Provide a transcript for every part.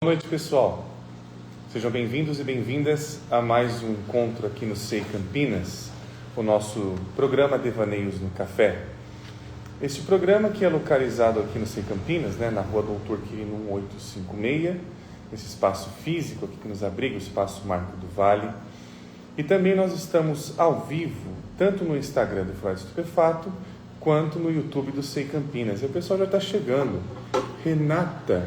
Boa noite, pessoal. Sejam bem-vindos e bem-vindas a mais um encontro aqui no SEI Campinas, o nosso programa Devaneios no Café. Este programa que é localizado aqui no SEI Campinas, na rua Doutor Quirino 1856, nesse espaço físico aqui que nos abriga, o espaço Marco do Vale. E também nós estamos ao vivo, tanto no Instagram do Freud Estupefato, quanto no YouTube do SEI Campinas. E o pessoal já está chegando. Renata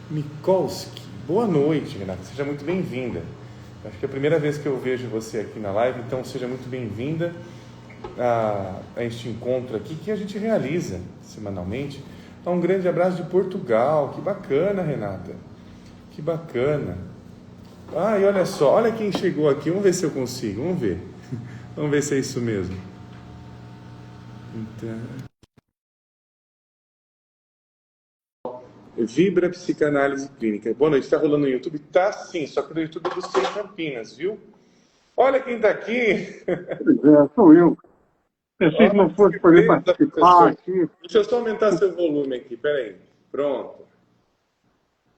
Mikolski. Boa noite, Renata. Seja muito bem-vinda. Acho que é a primeira vez que eu vejo você aqui na live, então seja muito bem-vinda a este encontro aqui que a gente realiza semanalmente. Um grande abraço de Portugal. Que bacana, Renata. Que bacana. E olha só, olha quem chegou aqui. Vamos ver se eu consigo. Vamos ver. Vamos ver se é isso mesmo. Então... Vibra Psicanálise Clínica. Boa noite, está rolando no YouTube? Tá sim, só que no YouTube do SEI Campinas, viu? Olha quem está aqui! Sou eu. Pensei que não fosse poder participar aqui. Deixa eu só aumentar seu volume aqui, peraí. Pronto.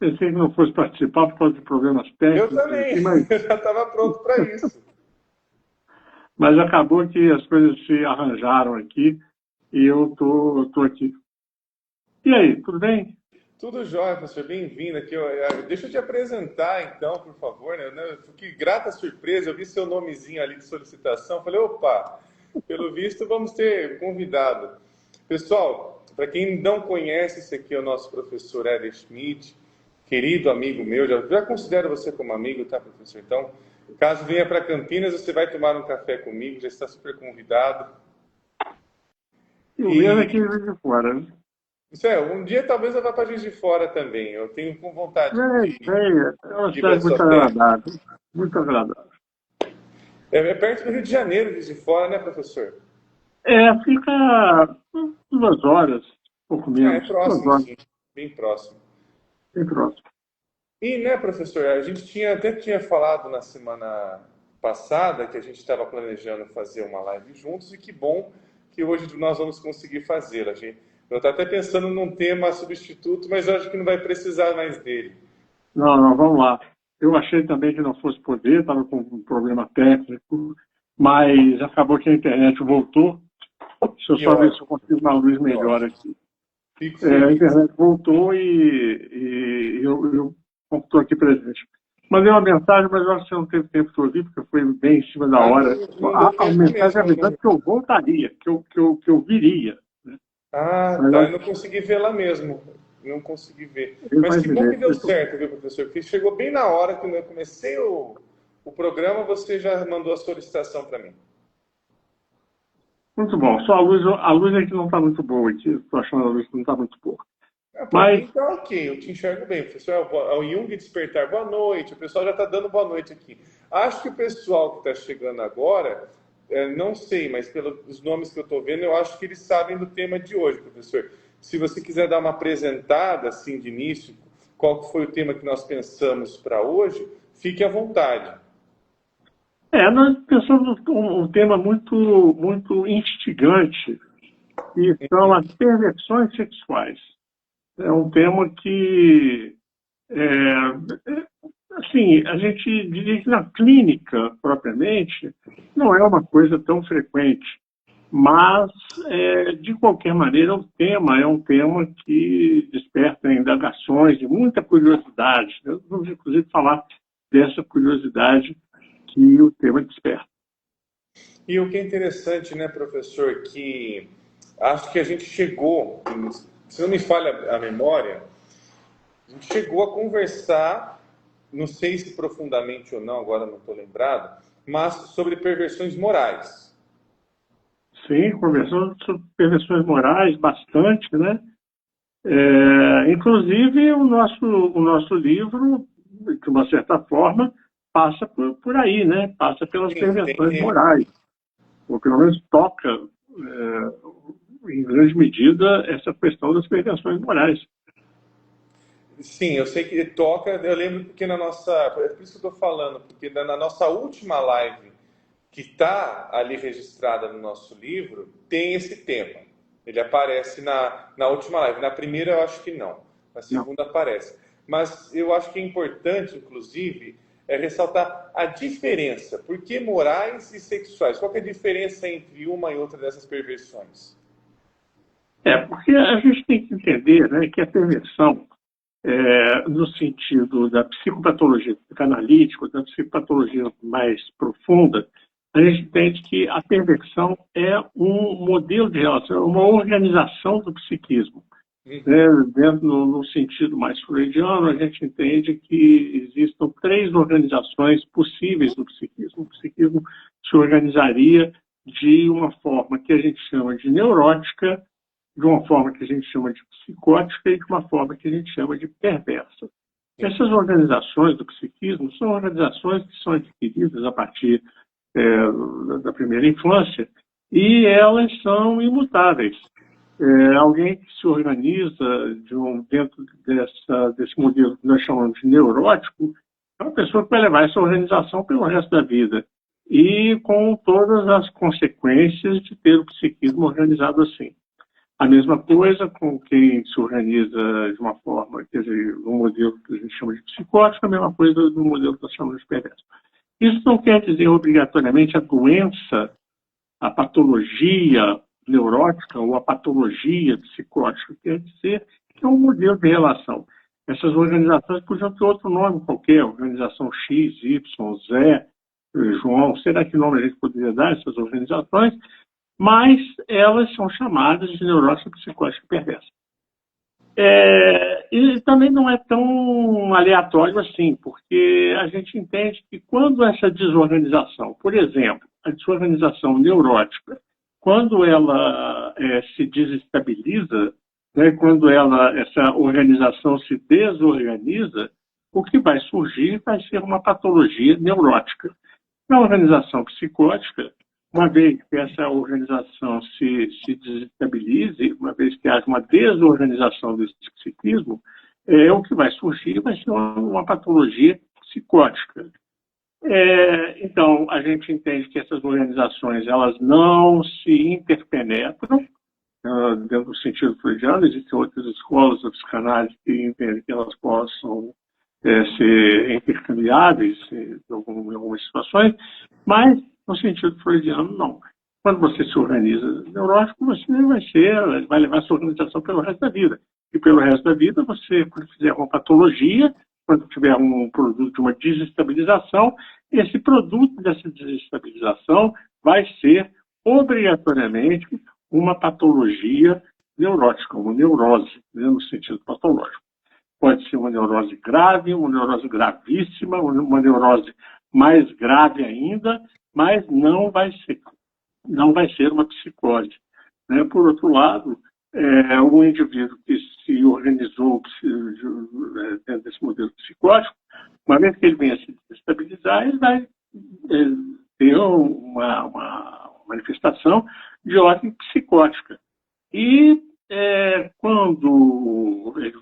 Pensei que não fosse participar por causa de problemas técnicos. Eu também, eu já estava pronto para isso. Mas acabou que as coisas se arranjaram aqui e eu tô aqui. E aí, tudo bem? Tudo jóia, professor. Bem-vindo aqui. Deixa eu te apresentar, então, por favor. Que grata surpresa. Eu vi seu nomezinho ali de solicitação. Falei, opa, pelo visto vamos ter convidado. Pessoal, para quem não conhece, esse aqui é o nosso professor Éder Schmidt, querido amigo meu. Já considero você como amigo, tá, professor? Então, caso venha para Campinas, você vai tomar um café comigo. Já está super convidado. Eu mesmo aqui de fora, né? Isso um dia talvez eu vá para Juiz de Fora também. Eu tenho com vontade É uma cidade muito agradável. Muito agradável. É perto do Rio de Janeiro, Juiz de Fora, né, professor? Fica 2 horas, pouco menos. É próximo, sim. Bem próximo. Bem próximo. E, né, professor, a gente até tinha falado na semana passada que a gente estava planejando fazer uma live juntos e que bom que hoje nós vamos conseguir fazê-la. Eu estou até pensando num tema substituto, mas eu acho que não vai precisar mais dele. Não, vamos lá. Eu achei também que não fosse poder, estava com um problema técnico, mas acabou que a internet voltou. Deixa eu só ver se eu consigo uma luz melhor aqui. A internet voltou e eu estou aqui presente. Mandei uma mensagem, mas eu acho que você não teve tempo de ouvir, porque foi bem em cima da hora. A mensagem é verdade que eu voltaria, que eu viria. Tá. Eu não consegui ver lá mesmo. Não consegui ver. Mas que bom que deu certo, viu, professor? Porque chegou bem na hora que eu comecei o programa, você já mandou a solicitação para mim. Muito bom. Só a luz aqui não está muito boa aqui. Estou achando a luz que não está muito boa. Mas está ok, eu te enxergo bem, professor. O Jung Despertar, boa noite. O pessoal já está dando boa noite aqui. Acho que o pessoal que está chegando agora... não sei, mas pelos nomes que eu estou vendo, eu acho que eles sabem do tema de hoje, professor. Se você quiser dar uma apresentada, assim, de início, qual foi o tema que nós pensamos para hoje, fique à vontade. Nós pensamos um tema muito, muito instigante, que são as perversões sexuais. É um tema que, assim, a gente diria que na clínica, propriamente, não é uma coisa tão frequente. Mas, de qualquer maneira, o tema é um tema que desperta indagações de muita curiosidade. Nós vamos, inclusive, falar dessa curiosidade que o tema desperta. E o que é interessante, né, professor, que acho que a gente chegou, se não me falha a memória, a gente chegou a conversar, não sei se profundamente ou não, agora não estou lembrado, mas sobre perversões morais. Sim, conversamos sobre perversões morais bastante, né? Inclusive, o nosso livro, de uma certa forma, passa por aí, né? Passa pelas perversões morais. Ou pelo menos toca, em grande medida, essa questão das perversões morais. Sim, eu sei que toca, eu lembro porque é por isso que eu estou falando, porque na nossa última live, que está ali registrada no nosso livro, tem esse tema. Ele aparece na última live. Na primeira eu acho que não. Na segunda aparece. mas eu acho que é importante, inclusive, ressaltar a diferença. Por que morais e sexuais? Qual que é a diferença entre uma e outra dessas perversões? Porque a gente tem que entender, né, que a perversão, no sentido da psicopatologia psicanalítica, da psicopatologia mais profunda, a gente entende que a perversão é um modelo de relação, uma organização do psiquismo. Dentro, no sentido mais freudiano, a gente entende que existam 3 organizações possíveis do psiquismo. O psiquismo se organizaria de uma forma que a gente chama de neurótica, de uma forma que a gente chama de psicótica e de uma forma que a gente chama de perversa. Essas organizações do psiquismo são organizações que são adquiridas a partir da primeira infância e elas são imutáveis. Alguém que se organiza dentro desse modelo que nós chamamos de neurótico é uma pessoa que vai levar essa organização pelo resto da vida e com todas as consequências de ter o psiquismo organizado assim. A mesma coisa com quem se organiza de uma forma, quer dizer, um modelo que a gente chama de psicótico, a mesma coisa do modelo que nós chamamos de perverso. Isso não quer dizer obrigatoriamente a doença, a patologia neurótica ou a patologia psicótica, quer dizer que é um modelo de relação. Essas organizações podiam ter outro nome qualquer, organização X, Y, Z, João, será que nome a gente poderia dar a essas organizações? Mas elas são chamadas de neurótica, psicótica e perversa. E também não é tão aleatório assim, porque a gente entende que quando essa desorganização, por exemplo, a desorganização neurótica, quando ela se desestabiliza, né, quando essa organização se desorganiza, o que vai surgir vai ser uma patologia neurótica. Na organização psicótica, uma vez que essa organização se desestabilize, uma vez que haja uma desorganização desse psiquismo, o que vai surgir vai ser uma patologia psicótica. Então, a gente entende que essas organizações elas não se interpenetram, dentro do sentido freudiano. Existem outras escolas da psicanálise que entendem que elas possam ser intercambiáveis em algumas situações, mas no sentido freudiano, não. Quando você se organiza neurótico, você vai levar a sua organização pelo resto da vida. E pelo resto da vida, você, quando fizer uma patologia, quando tiver um produto de uma desestabilização, esse produto dessa desestabilização vai ser obrigatoriamente uma patologia neurótica, uma neurose, né, no sentido patológico. Pode ser uma neurose grave, uma neurose gravíssima, uma neurose mais grave ainda, mas não vai ser uma psicose. Né? Por outro lado, um indivíduo que se organizou dentro desse modelo psicótico, uma vez que ele venha se desestabilizar, ele vai ter uma manifestação de ordem psicótica. E quando ele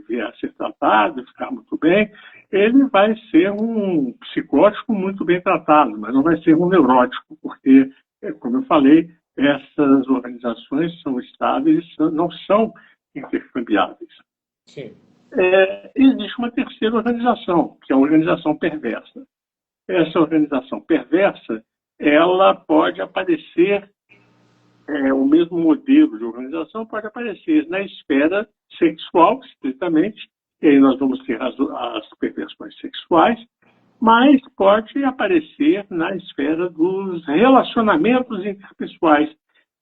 vier a ser tratado, ficar muito bem, ele vai ser um psicótico muito bem tratado, mas não vai ser um neurótico, porque, como eu falei, essas organizações são estáveis, não são intercambiáveis. Sim. Existe uma terceira organização, que é a organização perversa. Essa organização perversa, ela pode aparecer, o mesmo modelo de organização pode aparecer na esfera sexual, estritamente, e aí nós vamos ter as perversões sexuais, mas pode aparecer na esfera dos relacionamentos interpessoais.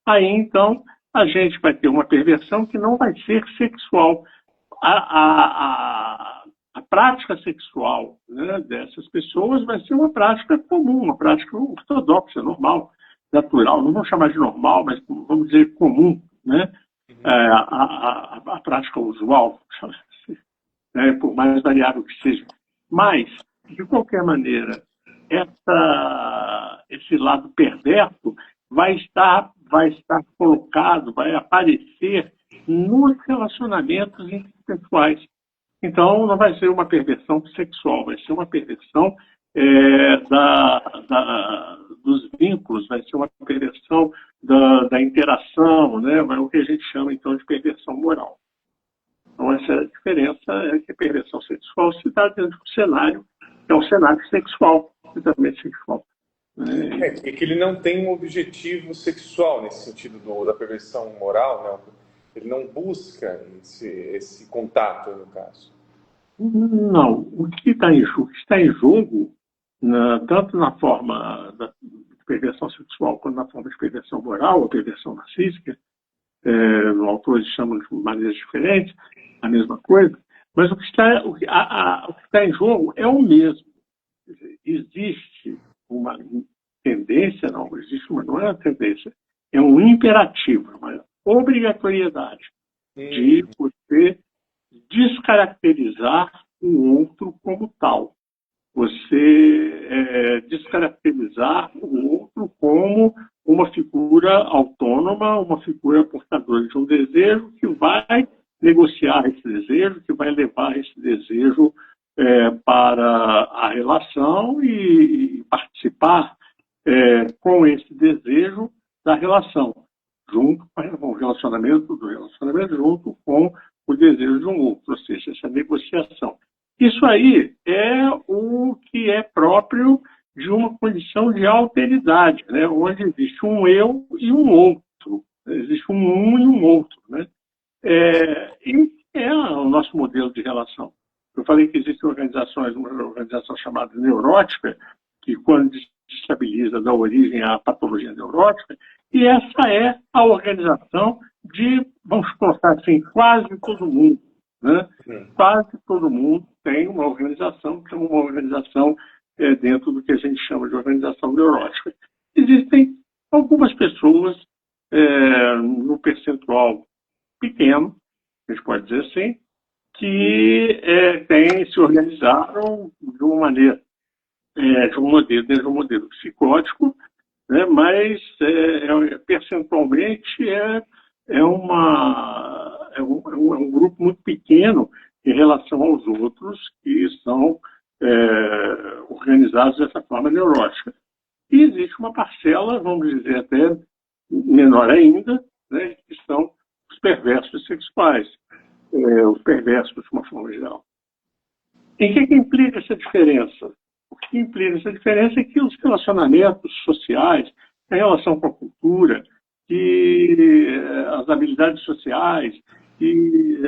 Aí, então, a gente vai ter uma perversão que não vai ser sexual. A prática sexual, né, dessas pessoas vai ser uma prática comum, uma prática ortodoxa, normal, natural. Não vamos chamar de normal, mas vamos dizer comum, né? A prática usual, né, por mais variável que seja. Mas, de qualquer maneira, esse lado perverso vai estar colocado, vai aparecer nos relacionamentos interpessoais. Então, não vai ser uma perversão sexual, vai ser uma perversão dos vínculos, vai ser uma perversão da interação, né? O que a gente chama, então, de perversão moral. Então, essa diferença é que a perversão sexual se dá dentro do cenário, que é um cenário sexual, totalmente sexual. E que ele não tem um objetivo sexual nesse sentido da perversão moral, não. Ele não busca esse contato, no caso. Não, o que está em jogo, tanto na forma da perversão sexual quanto na forma de perversão moral, ou perversão narcísica, autores chamam de maneiras diferentes, a mesma coisa, mas o que está em jogo é o mesmo. Existe uma tendência, não é uma tendência, é um imperativo, uma obrigatoriedade de você descaracterizar o outro como tal. Você descaracterizar o outro como uma figura autônoma, uma figura portadora de um desejo que vai negociar esse desejo, que vai levar esse desejo para a relação e participar com esse desejo da relação, junto com o relacionamento junto com o desejo de um outro, ou seja, essa negociação. Isso aí é o que é próprio de uma condição de alteridade, né? Onde existe um eu e um outro, existe um e um outro, né? E é o nosso modelo de relação. Eu falei que existem organizações, uma organização chamada neurótica, que quando desestabiliza dá origem à patologia neurótica, e essa é a organização de, vamos colocar assim, quase todo mundo. Né? Quase todo mundo tem uma organização, que é uma organização dentro do que a gente chama de organização neurótica. Existem algumas pessoas, no percentual pequeno, a gente pode dizer assim, que se organizaram de uma maneira, dentro de um modelo psicótico, né? Mas percentualmente é um grupo muito pequeno em relação aos outros que são organizados dessa forma neurótica. E existe uma parcela, vamos dizer até menor ainda, né, que são os perversos sexuais, os perversos de uma forma geral. Em que implica essa diferença? O que implica essa diferença é que os relacionamentos sociais, a relação com a cultura, que as habilidades sociais, que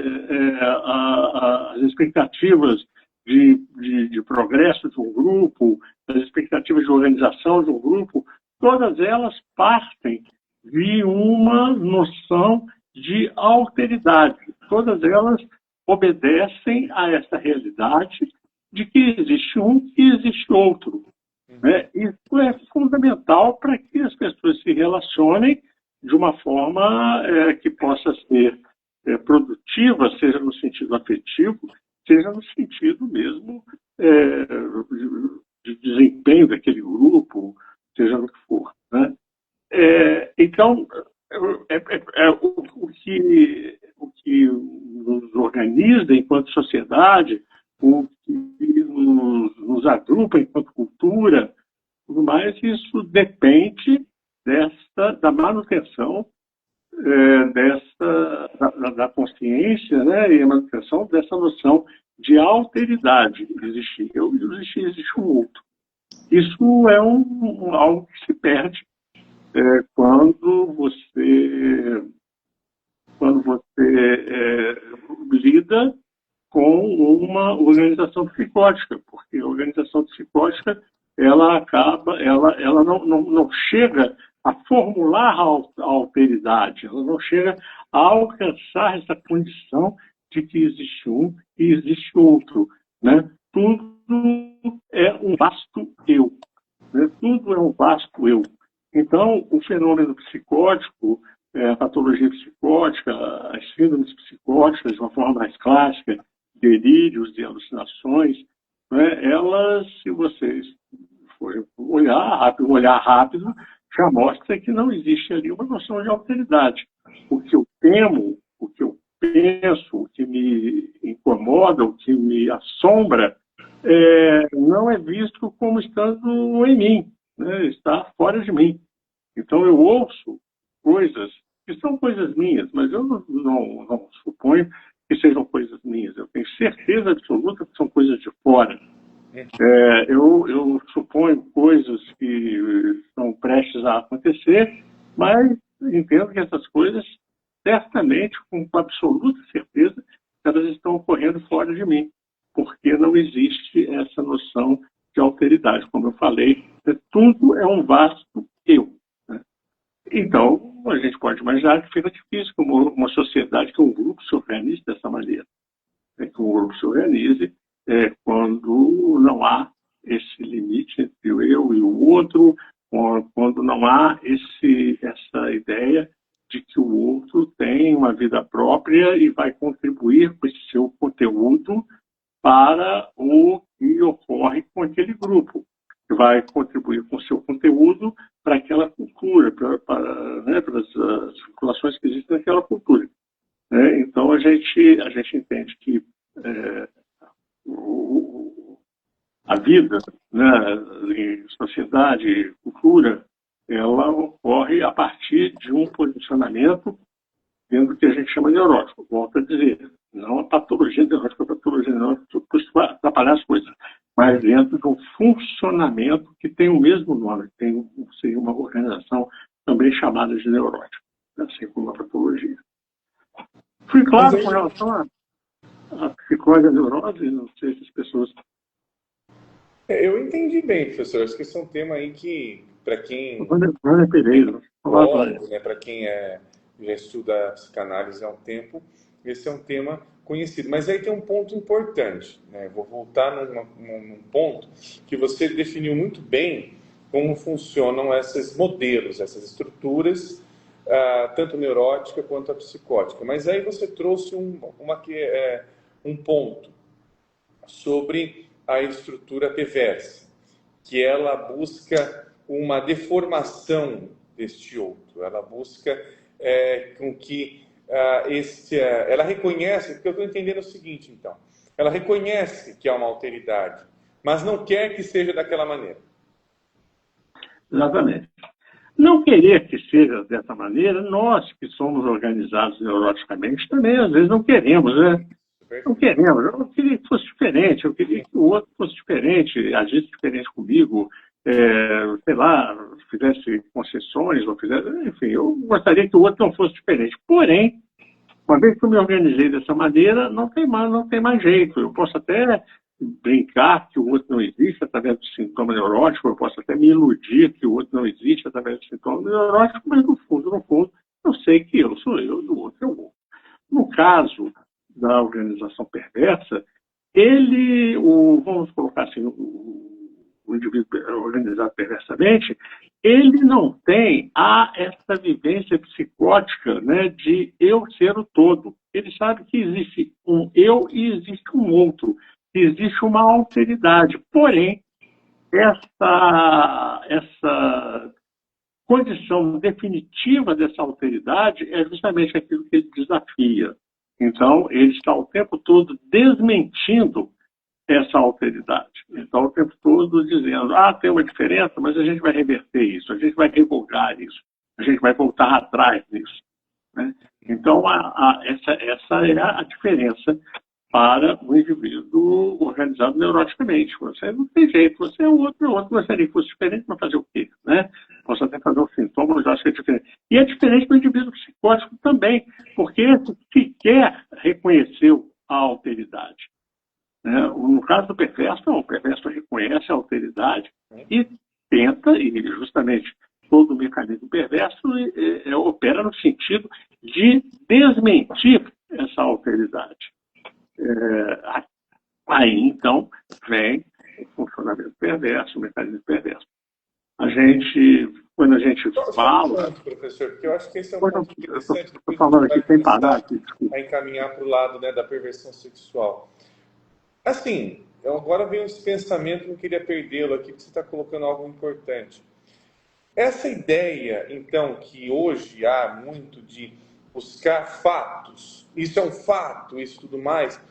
as expectativas de progresso de um grupo, as expectativas de organização de um grupo, todas elas partem de uma noção de alteridade. Todas elas obedecem a essa realidade de que existe um e existe outro. Né? Isso é fundamental para que as pessoas se relacionem de uma forma que possa ser produtiva, seja no sentido afetivo, seja no sentido mesmo de desempenho daquele grupo, seja no que for. Né? Então, o que nos organiza enquanto sociedade, o que nos agrupa enquanto cultura, tudo mais, isso depende da manutenção da consciência, né, e a manutenção dessa noção de alteridade. Existe eu e existe um outro. Isso é algo que se perde quando você lida com uma organização psicótica, porque a organização psicótica ela não chega a formular a alteridade, ela não chega a alcançar essa condição de que existe um e existe outro. Né? Tudo é um vasto eu. Né? Tudo é um vasto eu. Então, o fenômeno psicótico, a patologia psicótica, as síndromes psicóticas, de uma forma mais clássica, delírios e alucinações, né, elas, se vocês forem olhar rápido, já mostra que não existe ali uma noção de alteridade. O que eu temo, o que eu penso, o que me incomoda, o que me assombra, não é visto como estando em mim, né, está fora de mim. Então, eu ouço coisas que são coisas minhas, mas eu não suponho que sejam coisas minhas. Eu tenho certeza absoluta que são coisas de fora. Eu suponho coisas que estão prestes a acontecer, mas entendo que essas coisas, certamente, com absoluta certeza, elas estão ocorrendo fora de mim, porque não existe essa noção de alteridade. Como eu falei, tudo é um vasto eu. Né? Então, a gente pode imaginar que fica difícil que uma sociedade, que um grupo se organize dessa maneira. Que um grupo se organize quando não há esse limite entre o eu e o outro, quando não há essa ideia de que o outro tem uma vida própria e vai contribuir com esse seu conteúdo para o que ocorre com aquele grupo, que vai contribuir com o seu conteúdo para aquela cultura, para as circulações que existem naquela cultura. Então, a gente entende que a vida, em sociedade, cultura, ela ocorre a partir de um posicionamento dentro do que a gente chama de neurótico. Volto a dizer, não a patologia neurótica, a patologia neurótica para atrapalhar as coisas, mas dentro de um funcionamento que tem o mesmo nome, seria uma organização também chamada de neurótica, assim como a patologia. Fui claro com relação a psicose e a neurose, não sei se as pessoas... Eu entendi bem, professor. Acho que esse é um tema aí que, para quem... Vânia Pereira. Para quem já estuda psicanálise há um tempo, esse é um tema conhecido. Mas aí tem um ponto importante. Né? Vou voltar num ponto que você definiu muito bem como funcionam esses modelos, essas estruturas, tanto neurótica quanto a psicótica. Mas aí você trouxe um ponto sobre a estrutura perversa, que ela busca uma deformação deste outro, ela busca com que ela reconhece, porque eu estou entendendo o seguinte, então, ela reconhece que há uma alteridade, mas não quer que seja daquela maneira. Exatamente. Não querer que seja dessa maneira, nós que somos organizados neuroticamente também, às vezes, não queremos, né? Não queremos. Eu queria que fosse diferente, eu queria que o outro fosse diferente, agisse diferente comigo, sei lá, fizesse concessões, ou fizesse, enfim, eu gostaria que o outro não fosse diferente. Porém, uma vez que eu me organizei dessa maneira, não tem mais jeito. Eu posso até brincar que o outro não existe através do sintoma neurótico, eu posso até me iludir que o outro não existe através do sintoma neurótico, mas no fundo, eu sei que eu sou eu e o outro é o outro. No caso da organização perversa, vamos colocar assim, o indivíduo organizado perversamente, ele não tem essa vivência psicótica, né, de eu ser o todo. Ele sabe que existe um eu e existe um outro, que existe uma alteridade. Porém, essa condição definitiva dessa alteridade é justamente aquilo que ele desafia. Então, ele está o tempo todo desmentindo essa alteridade. Então, o tempo todo dizendo, tem uma diferença, mas a gente vai reverter isso, a gente vai revogar isso, a gente vai voltar atrás nisso. Né? Então, essa é a diferença para o indivíduo organizado neuroticamente. Você não tem jeito, você é o outro, gostaria que fosse diferente, mas fazer o quê? Né? Posso até fazer um sintoma, mas eu acho que é diferente. E é diferente do indivíduo psicótico também, porque esse sequer reconheceu a alteridade. Né? No caso do perverso, não, o perverso reconhece a alteridade e tenta, e justamente todo o mecanismo perverso opera no sentido de desmentir essa alteridade. Aí, então, vem o funcionamento perverso, o mecanismo perverso. Quando a gente fala... Professor, porque eu acho que esse é um ponto interessante. Estou falando aqui sem parar. A encaminhar para o lado, né, da perversão sexual. Assim, agora vem esse pensamento, não queria perdê-lo aqui, porque você está colocando algo importante. Essa ideia, então, que hoje há muito de buscar fatos, isso é um fato, isso tudo mais,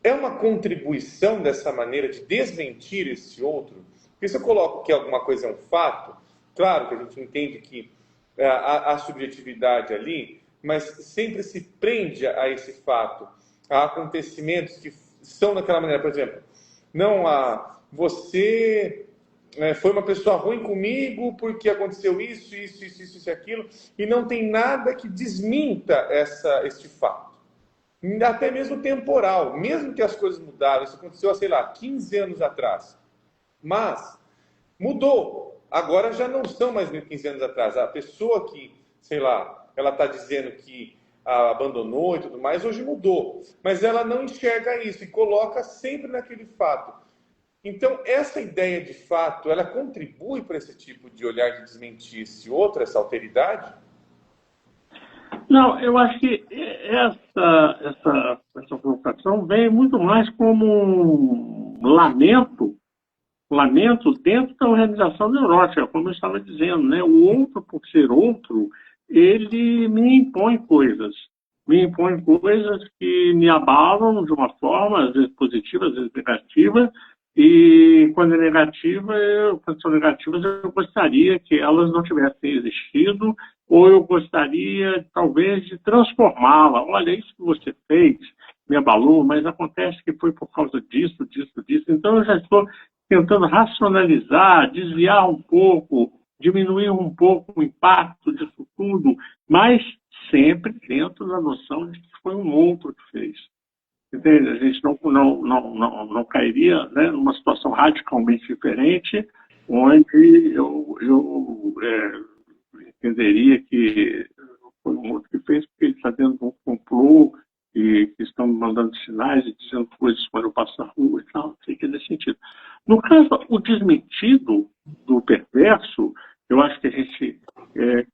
é uma contribuição dessa maneira de desmentir esse outro? Porque se eu coloco que alguma coisa é um fato, claro que a gente entende que há subjetividade ali, mas sempre se prende a esse fato. a acontecimentos que são daquela maneira. Por exemplo, não a você foi uma pessoa ruim comigo porque aconteceu isso e aquilo, e não tem nada que desminta este fato. Até mesmo temporal, mesmo que as coisas mudaram, isso aconteceu, sei lá, 15 anos atrás. Mas mudou. Agora já não são mais 15 anos atrás. A pessoa que, sei lá, ela está dizendo que a abandonou e tudo mais, hoje mudou. Mas ela não enxerga isso e coloca sempre naquele fato. Então, essa ideia de fato, ela contribui para esse tipo de olhar de desmentir esse outro, essa alteridade? Não, eu acho que essa provocação vem muito mais como um lamento dentro da organização neurótica, como eu estava dizendo, né? O outro, por ser outro, ele me impõe coisas que me abalam de uma forma, às vezes positiva, às vezes negativa, e quando são negativas, eu gostaria que elas não tivessem existido, ou eu gostaria, talvez, de transformá-la. Olha, isso que você fez me abalou, mas acontece que foi por causa disso. Então, eu já estou tentando racionalizar, desviar um pouco, diminuir um pouco o impacto disso tudo, mas sempre dentro da noção de que foi um outro que fez. Entende? A gente não cairia, né, numa situação radicalmente diferente, onde eu entenderia que foi um outro que fez, porque ele está dentro de um complô e que estão mandando sinais e dizendo coisas quando eu passo na rua e tal, não sei o que nesse sentido. No caso, o desmentido do perverso, eu acho que a gente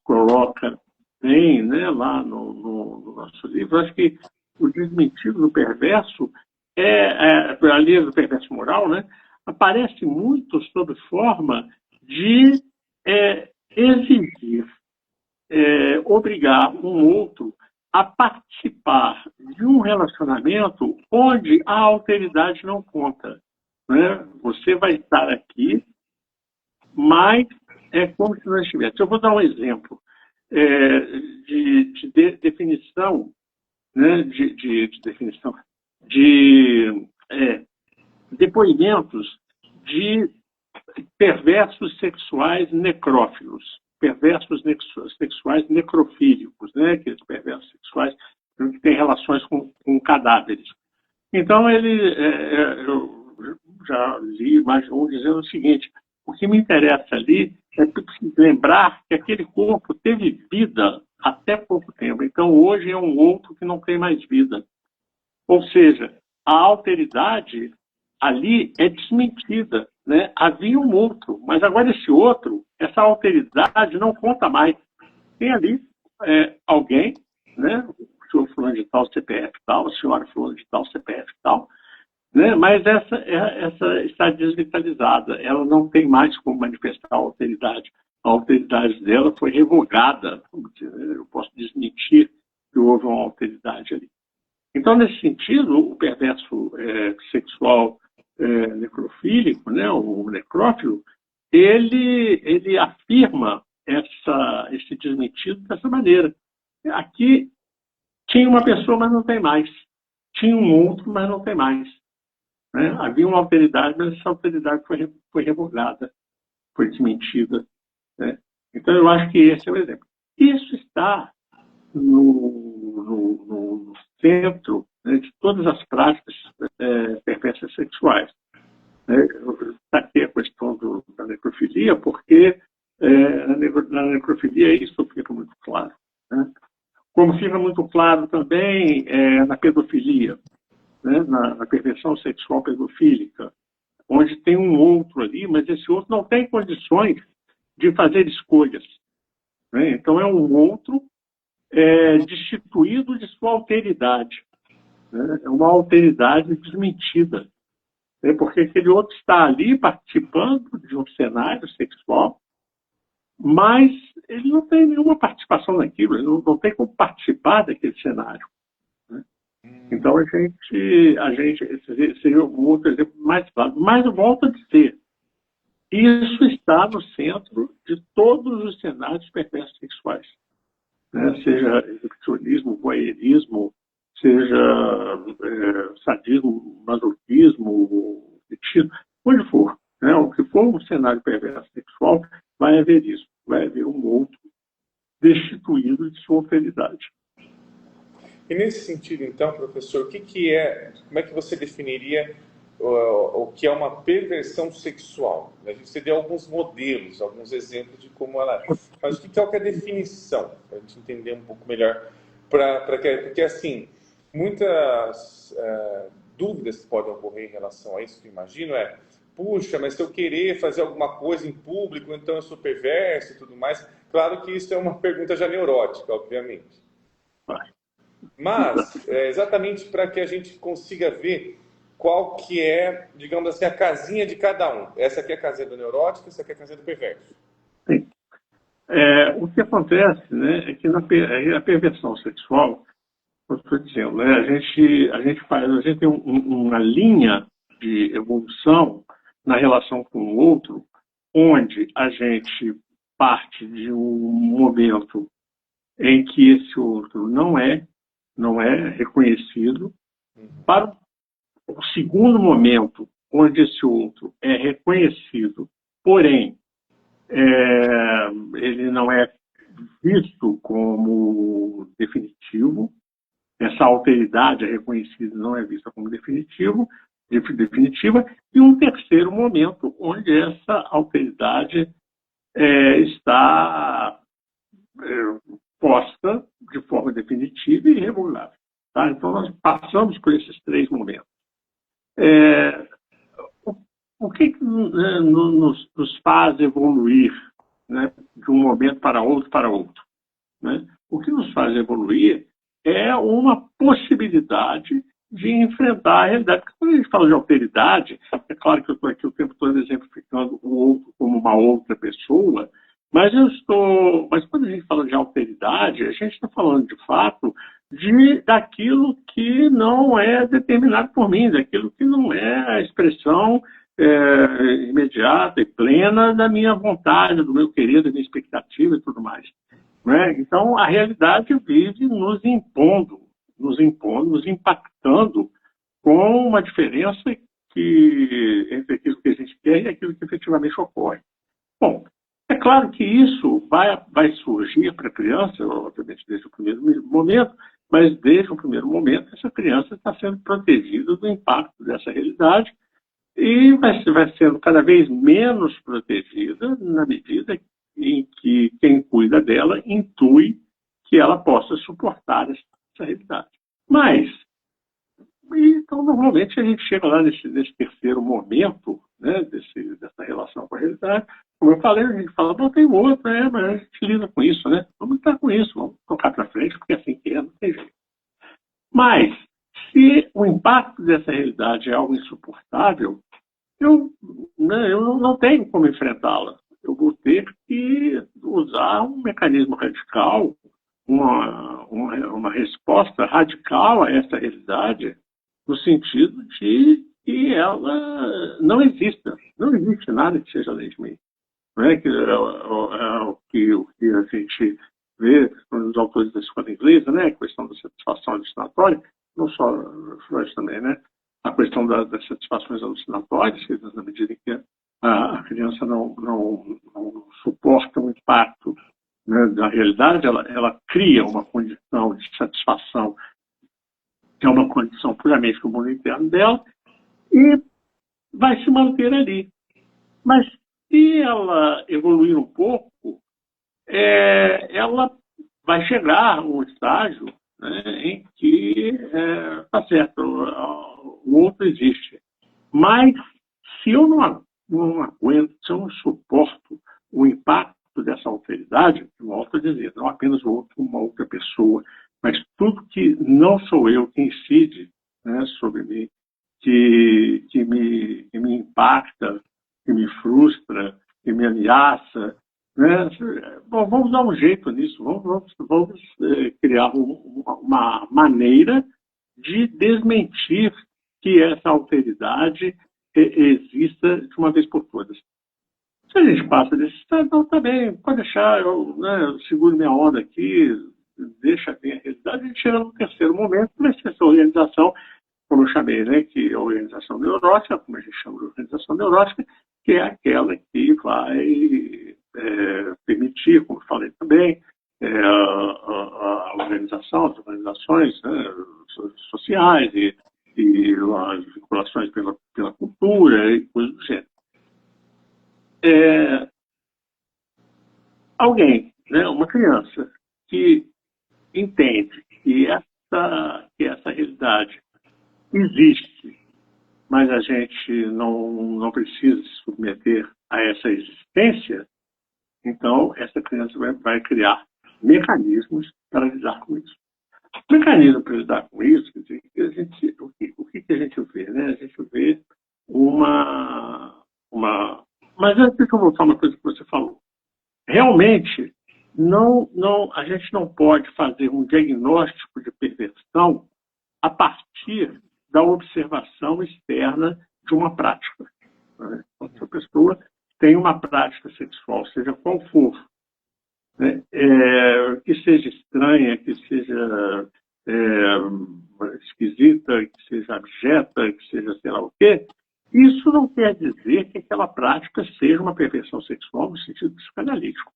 coloca bem, né, lá no nosso livro, eu acho que o desmentido do perverso a linha do perverso moral, né, aparece muito sob forma de exigir, obrigar um outro a participar de um relacionamento onde a alteridade não conta. Né? Você vai estar aqui, mas é como se não estivesse. Eu vou dar um exemplo de definição, né? de definição, de depoimentos de perversos sexuais necrófilos, perversos sexuais necrofílicos, né? Aqueles perversos sexuais que têm relações com cadáveres. Então, eu já li mais um dizendo o seguinte: o que me interessa ali é lembrar que aquele corpo teve vida até pouco tempo. Então, hoje é um outro que não tem mais vida. Ou seja, a alteridade ali é desmentida. Né? Havia um outro, mas agora esse outro, essa alteridade não conta mais. Tem ali alguém, né? O senhor fulano de tal, CPF tal, a senhora fulano de tal, CPF tal, né? Mas essa está desvitalizada, ela não tem mais como manifestar a alteridade. A alteridade dela foi revogada, eu posso desmentir que houve uma alteridade ali. Então, nesse sentido, o perverso sexual necrofílico, né, o necrófilo, ele afirma esse desmentido dessa maneira. Aqui tinha uma pessoa, mas não tem mais. Tinha um outro, mas não tem mais. Né? Havia uma alteridade, mas essa alteridade foi revogada, foi desmentida. Né? Então, eu acho que esse é o exemplo. Isso está no centro, né, de todas as práticas perversas sexuais. Está aqui a questão da necrofilia, porque na necrofilia isso fica muito claro. Né? Como fica muito claro também na pedofilia, né, na perversão sexual pedofílica, onde tem um outro ali, mas esse outro não tem condições de fazer escolhas. Né? Então é um outro destituído de sua alteridade. Né? É uma alteridade desmentida. Né? Porque aquele outro está ali participando de um cenário sexual, mas ele não tem nenhuma participação naquilo, ele não tem como participar daquele cenário. Né? Então a gente esse seria um outro exemplo mais claro. Mas eu volto a dizer, isso está no centro de todos os cenários perversos sexuais. Né? Seja exibicionismo, voyeurismo, seja sadismo, masoquismo, fetichismo, onde for. Né? O que for um cenário perverso sexual, vai haver isso. Vai haver um outro destituído de sua alteridade. E nesse sentido, então, professor, como é que você definiria o que é uma perversão sexual? Você deu alguns modelos, alguns exemplos de como ela é. Mas o que é a definição? Para a gente entender um pouco melhor. Porque, assim, muitas dúvidas que podem ocorrer em relação a isso, que eu imagino, puxa, mas se eu querer fazer alguma coisa em público, então eu sou perverso e tudo mais. Claro que isso é uma pergunta já neurótica, obviamente. Mas, exatamente para que a gente consiga ver qual que é, digamos assim, a casinha de cada um. Essa aqui é a casinha do neurótico, essa aqui é a casinha do perverso. Sim. O que acontece, né, é que a perversão sexual, como eu estou dizendo, né, a gente tem uma linha de evolução na relação com o outro, onde a gente parte de um momento em que esse outro não é reconhecido, para o segundo momento, onde esse outro é reconhecido, porém, ele não é visto como definitivo, essa alteridade é reconhecida, não é vista como definitiva, e um terceiro momento, onde essa alteridade está posta de forma definitiva e irrevogável. Tá? Então, nós passamos por esses três momentos. O que nos faz evoluir, né, de um momento para outro? Né? O que nos faz evoluir é uma possibilidade de enfrentar a realidade. Porque quando a gente fala de alteridade, é claro que eu estou aqui o tempo todo exemplificando o outro como uma outra pessoa, mas quando a gente fala de alteridade, a gente está falando de fato daquilo que não é determinado por mim, daquilo que não é a expressão imediata e plena da minha vontade, do meu querer, da minha expectativa e tudo mais. Né? Então, a realidade vive nos impondo, nos impactando com uma diferença entre aquilo que a gente quer e aquilo que efetivamente ocorre. Bom, é claro que isso vai surgir para a criança, obviamente desde o primeiro momento, mas desde o primeiro momento essa criança está sendo protegida do impacto dessa realidade e vai sendo cada vez menos protegida na medida em que quem cuida dela intui que ela possa suportar essa realidade. Mas, então, normalmente a gente chega lá nesse terceiro momento, né, dessa relação com a realidade. Como eu falei, a gente fala, não tem outro, mas a gente lida com isso, né? Vamos lidar com isso, vamos tocar para frente, porque assim que não tem jeito. Mas, se o impacto dessa realidade é algo insuportável, eu não tenho como enfrentá-la. Eu vou ter que usar um mecanismo radical, uma resposta radical a essa realidade, no sentido de que ela não exista. Não existe nada que seja além de mim. Não é o que a gente vê nos autores da escola inglesa, né? A questão da satisfação alucinatória, não só Freud também, né? A questão das satisfações alucinatórias, que na medida em que a criança não suporta o impacto, né, da realidade, ela cria uma condição de satisfação, que é uma condição puramente do mundo interno dela, e vai se manter ali. Mas se ela evoluir um pouco, ela vai chegar a um estágio, né, em que está certo, o outro existe. Mas se eu não aguento, se eu não suporto o impacto dessa alteridade, volto a dizer, não apenas o outro, uma outra pessoa, mas tudo que não sou eu que incide, né, sobre mim, que me impacta, que me frustra, que me ameaça, né? Bom, vamos dar um jeito nisso, vamos criar uma maneira de desmentir que essa alteridade exista de uma vez por todas. Se a gente passa desse estado, então tá bem, pode deixar, eu seguro minha onda aqui, deixa bem a realidade, a gente chega no terceiro momento, que vai ser essa organização, como eu chamei, né, que é a organização neurótica, como a gente chama de organização neurótica, que é aquela que vai permitir, como eu falei também, a organização, as organizações, né, sociais e as vinculações pela cultura e coisas do gênero. Alguém, né, uma criança, que entende que essa realidade existe, mas a gente não precisa se submeter a essa existência, então essa criança vai criar mecanismos para lidar com isso. O mecanismo para lidar com isso, quer dizer, o que a gente vê? Né? A gente vê Mas antes eu vou falar uma coisa que você falou. Realmente, a gente não pode fazer um diagnóstico de perversão a partir da observação externa de uma prática. Né? Então, se a pessoa tem uma prática sexual, seja qual for, né, que seja estranha, que seja esquisita, que seja abjeta, que seja sei lá o quê, isso não quer dizer que aquela prática seja uma perversão sexual no sentido psicanalítico.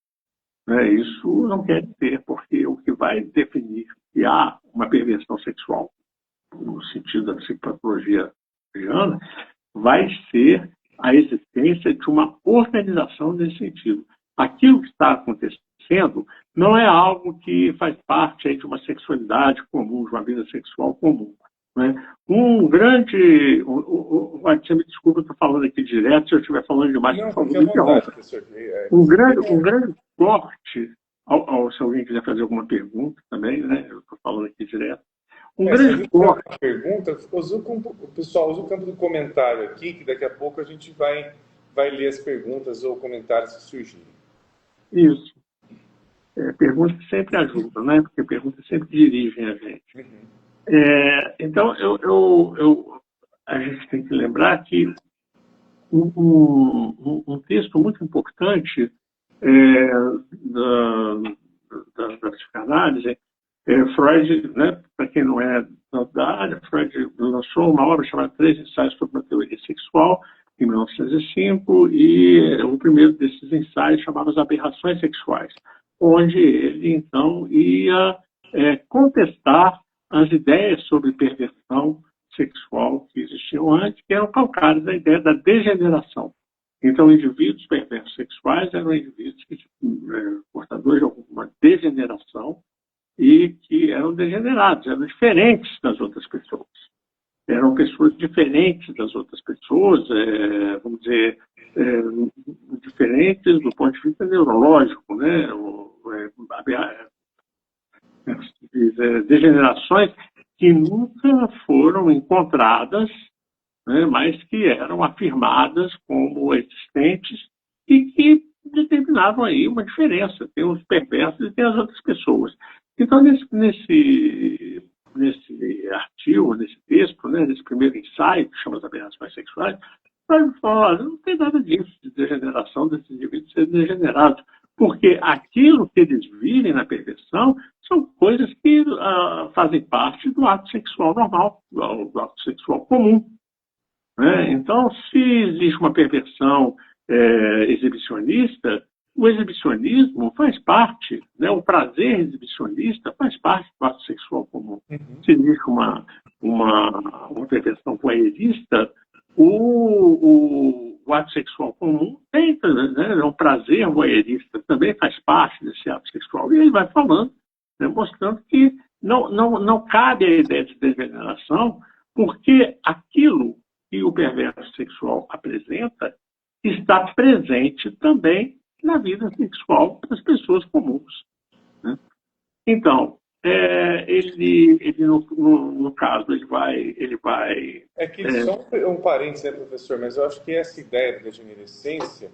Né? Isso não quer dizer, porque o que vai definir que há uma perversão sexual no sentido da psicopatologia junguiana vai ser a existência de uma organização nesse sentido. Aquilo que está acontecendo não é algo que faz parte aí de uma sexualidade comum, de uma vida sexual comum. Né? Você me desculpa, eu estou falando aqui direto, se eu estiver falando demais, não, por favor, me interrompa. Um grande corte, se alguém quiser fazer alguma pergunta também, né? Eu estou falando aqui direto. Grande corte. Uma pergunta, o pessoal usa o campo do comentário aqui, que daqui a pouco a gente vai ler as perguntas ou comentários que surgirem. Isso. Perguntas sempre ajudam, né? Porque perguntas sempre dirigem a gente. Uhum. Então, a gente tem que lembrar que um texto muito importante da psicanálise, Freud, né, para quem não é da área, Freud lançou uma obra chamada Três Ensaios sobre uma Teoria Sexual, em 1905, e o primeiro desses ensaios chamava As Aberrações Sexuais, onde ele, então, ia contestar as ideias sobre perversão sexual que existiam antes, que eram calcadas na ideia da degeneração. Então, indivíduos perversos sexuais eram indivíduos portadores de alguma degeneração e que eram degenerados, eram diferentes das outras pessoas. Eram pessoas diferentes das outras pessoas, vamos dizer, diferentes do ponto de vista neurológico, né? Degenerações que nunca foram encontradas, né, mas que eram afirmadas como existentes e que determinavam aí uma diferença. Tem os perversos e tem as outras pessoas. Então, nesse artigo, nesse texto, né, nesse primeiro ensaio, que chama As Aberrações Sexuais, Freud fala, não tem nada disso, de degeneração desses indivíduos serem degenerados, porque aquilo que eles virem na perversão são coisas que fazem parte do ato sexual normal, do ato sexual comum. Né? Então, se existe uma perversão exibicionista, o exibicionismo faz parte, né? O prazer exibicionista faz parte do ato sexual comum. Uhum. Se existe uma perversão voyeurista, o ato sexual comum tem, né? O prazer voyeurista também faz parte desse ato sexual. E ele vai falando, né? Mostrando que não cabe a ideia de degeneração, porque aquilo que o perverso sexual apresenta está presente também na vida sexual das pessoas comuns. Né? Então, ele no caso, ele vai... Só um parênteses, né, professor, mas eu acho que essa ideia da degenerescência,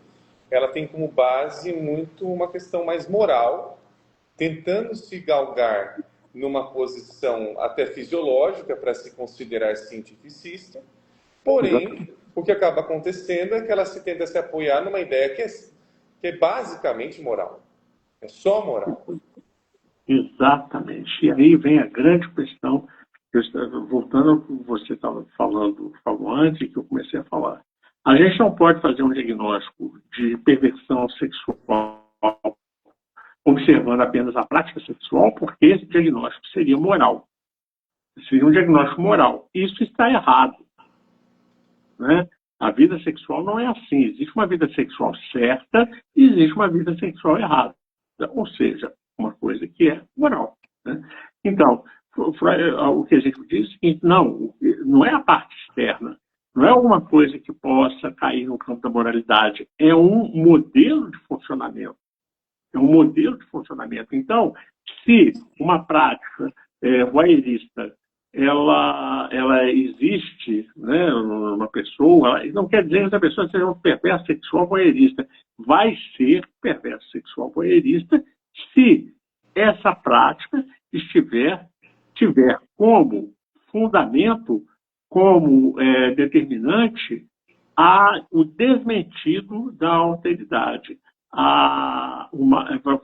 ela tem como base muito uma questão mais moral, tentando se galgar numa posição até fisiológica para se considerar cientificista, porém, o que acaba acontecendo é que ela tenta se apoiar numa ideia que é basicamente moral. É só moral. Exatamente. E aí vem a grande questão, voltando ao que você falou antes, que eu comecei a falar. A gente não pode fazer um diagnóstico de perversão sexual observando apenas a prática sexual, porque esse diagnóstico seria moral. Seria um diagnóstico moral. Isso está errado, né? A vida sexual não é assim. Existe uma vida sexual certa e existe uma vida sexual errada. Ou seja, uma coisa que é moral, né? Então, o que a gente diz é o seguinte: não é a parte externa, não é alguma coisa que possa cair no campo da moralidade, é um modelo de funcionamento. É um modelo de funcionamento. Então, se uma prática voyeurista ela existe, né, numa pessoa, não quer dizer que essa pessoa seja um perverso sexual voyeurista. Vai ser perverso sexual voyeurista se essa prática tiver como fundamento, como determinante, o desmentido da alteridade.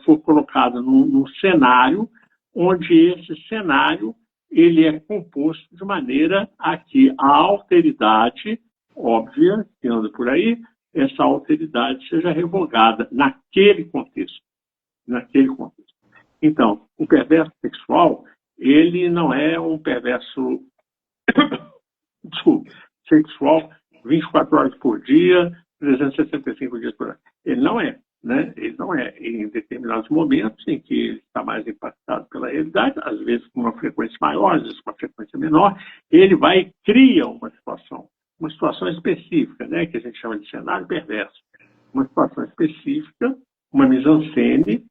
For colocado num cenário onde esse cenário ele é composto de maneira a que a alteridade óbvia, que anda por aí, essa alteridade seja revogada naquele contexto. Então, o perverso sexual, ele não é um perverso sexual 24 horas por dia, 365 dias por ano. Ele não é. Né? Ele não é. Em determinados momentos em que ele está mais impactado pela realidade, às vezes com uma frequência maior, às vezes com uma frequência menor, ele vai e cria uma situação específica, né? Que a gente chama de cenário perverso. Uma situação específica, uma mise-en-scène,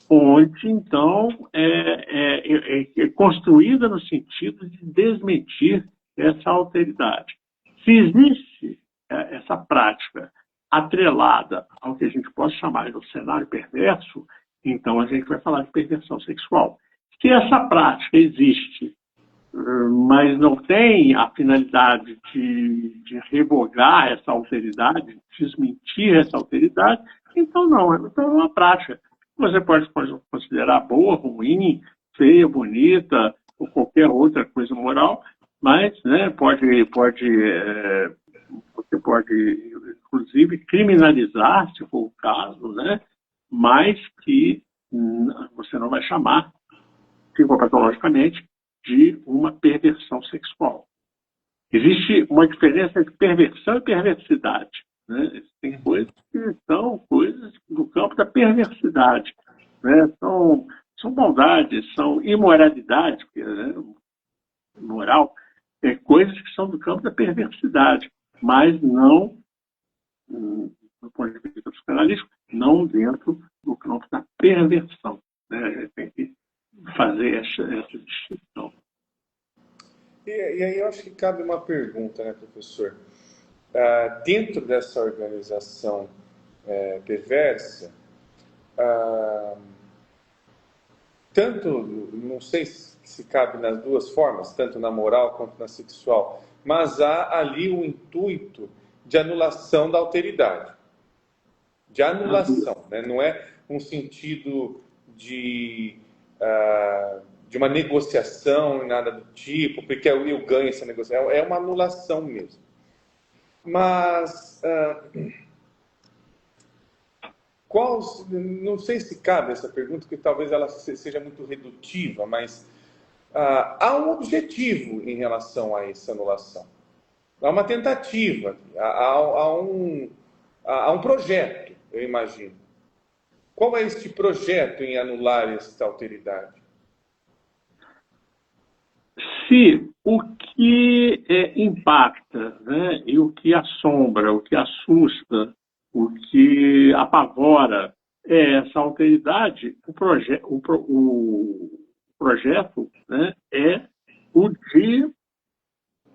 onde, então, é construída no sentido de desmentir essa alteridade. Se existe essa prática atrelada ao que a gente pode chamar de cenário perverso, então a gente vai falar de perversão sexual. Se essa prática existe, mas não tem a finalidade de revogar essa alteridade, de desmentir essa alteridade, então não, então é uma prática. Você pode considerar boa, ruim, feia, bonita, ou qualquer outra coisa moral, mas, né, você pode, inclusive, criminalizar, se for o caso, né? Mas que você não vai chamar, psicopatologicamente, de uma perversão sexual. Existe uma diferença entre perversão e perversidade, né? Tem coisas que são coisas do campo da perversidade, né? São maldades, são imoralidades, né? Moral, coisas que são do campo da perversidade, mas não, do ponto de vista psicanalítico, não dentro do campo da perversão, né? A gente tem que fazer essa distinção. E aí eu acho que cabe uma pergunta, né, professor? Dentro dessa organização perversa, tanto, não sei se cabe nas duas formas, tanto na moral quanto na sexual, mas há ali o intuito de anulação da alteridade. De anulação, né? Não é um sentido de uma negociação, nada do tipo, porque eu ganho essa negociação. É uma anulação mesmo. Mas, não sei se cabe essa pergunta, porque talvez ela seja muito redutiva, mas há um objetivo em relação a essa anulação. Há uma tentativa, há um projeto, eu imagino. Qual é este projeto em anular esta alteridade? Se o que impacta, né, e o que assombra, o que assusta, o que apavora essa alteridade, o projeto, né, é o de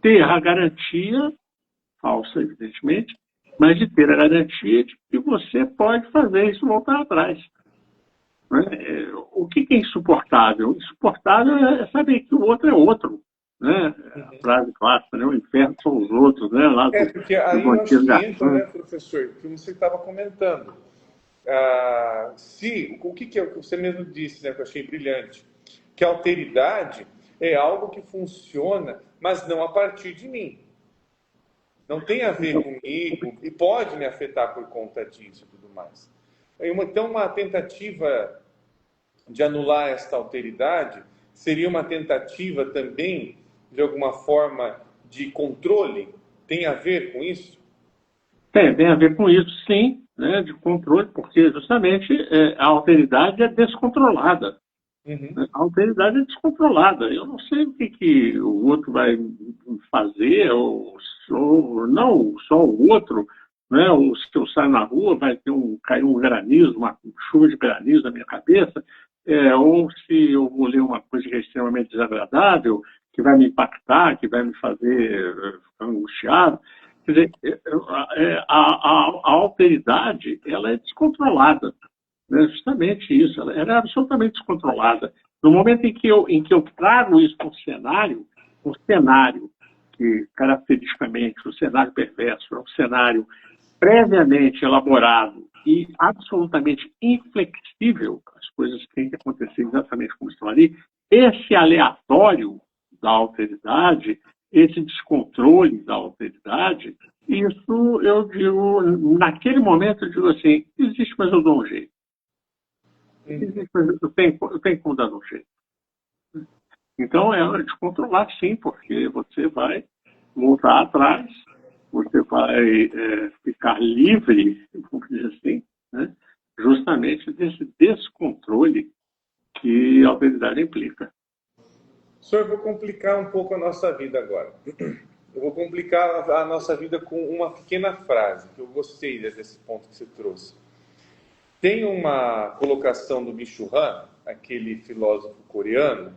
ter a garantia, falsa evidentemente, mas de ter a garantia de que você pode fazer isso voltar atrás. O que é insuportável? Insuportável é saber que o outro é outro. Né? A frase clássica, né? O inferno são os outros. Né? Porque aí eu acho que entra, né, professor, que você estava comentando. o que é o que você mesmo disse, né, que eu achei brilhante, que a alteridade é algo que funciona, mas não a partir de mim. Não tem a ver comigo e pode me afetar por conta disso e tudo mais. Então, uma tentativa de anular esta alteridade seria uma tentativa também, de alguma forma, de controle? Tem a ver com isso? Tem a ver com isso, sim, né, de controle, porque justamente a alteridade é descontrolada. Uhum. A alteridade é descontrolada. Eu não sei o que o outro vai fazer, ou não só o outro, né? Ou se eu saio na rua, vai cair um granizo, uma chuva de granizo na minha cabeça, ou se eu vou ler uma coisa que é extremamente desagradável, que vai me impactar, que vai me fazer ficar angustiado. Quer dizer, a alteridade ela é descontrolada. Né? Justamente isso, ela era absolutamente descontrolada. No momento em que eu trago isso para um cenário que, caracteristicamente, o cenário perverso é um cenário previamente elaborado e absolutamente inflexível, as coisas têm que acontecer exatamente como estão ali, esse aleatório da alteridade, esse descontrole da alteridade, isso eu digo, naquele momento eu digo assim, existe, mas eu dou um jeito. Eu tenho como dar um jeito. Então é hora de controlar, sim, porque você vai voltar atrás, você vai ficar livre, vamos dizer assim, né? Justamente desse descontrole que a autoridade implica. Senhor, eu vou complicar um pouco a nossa vida agora. Eu vou complicar a nossa vida com uma pequena frase, que eu gostei desse ponto que você trouxe. Tem uma colocação do Byung-Chul Han, aquele filósofo coreano,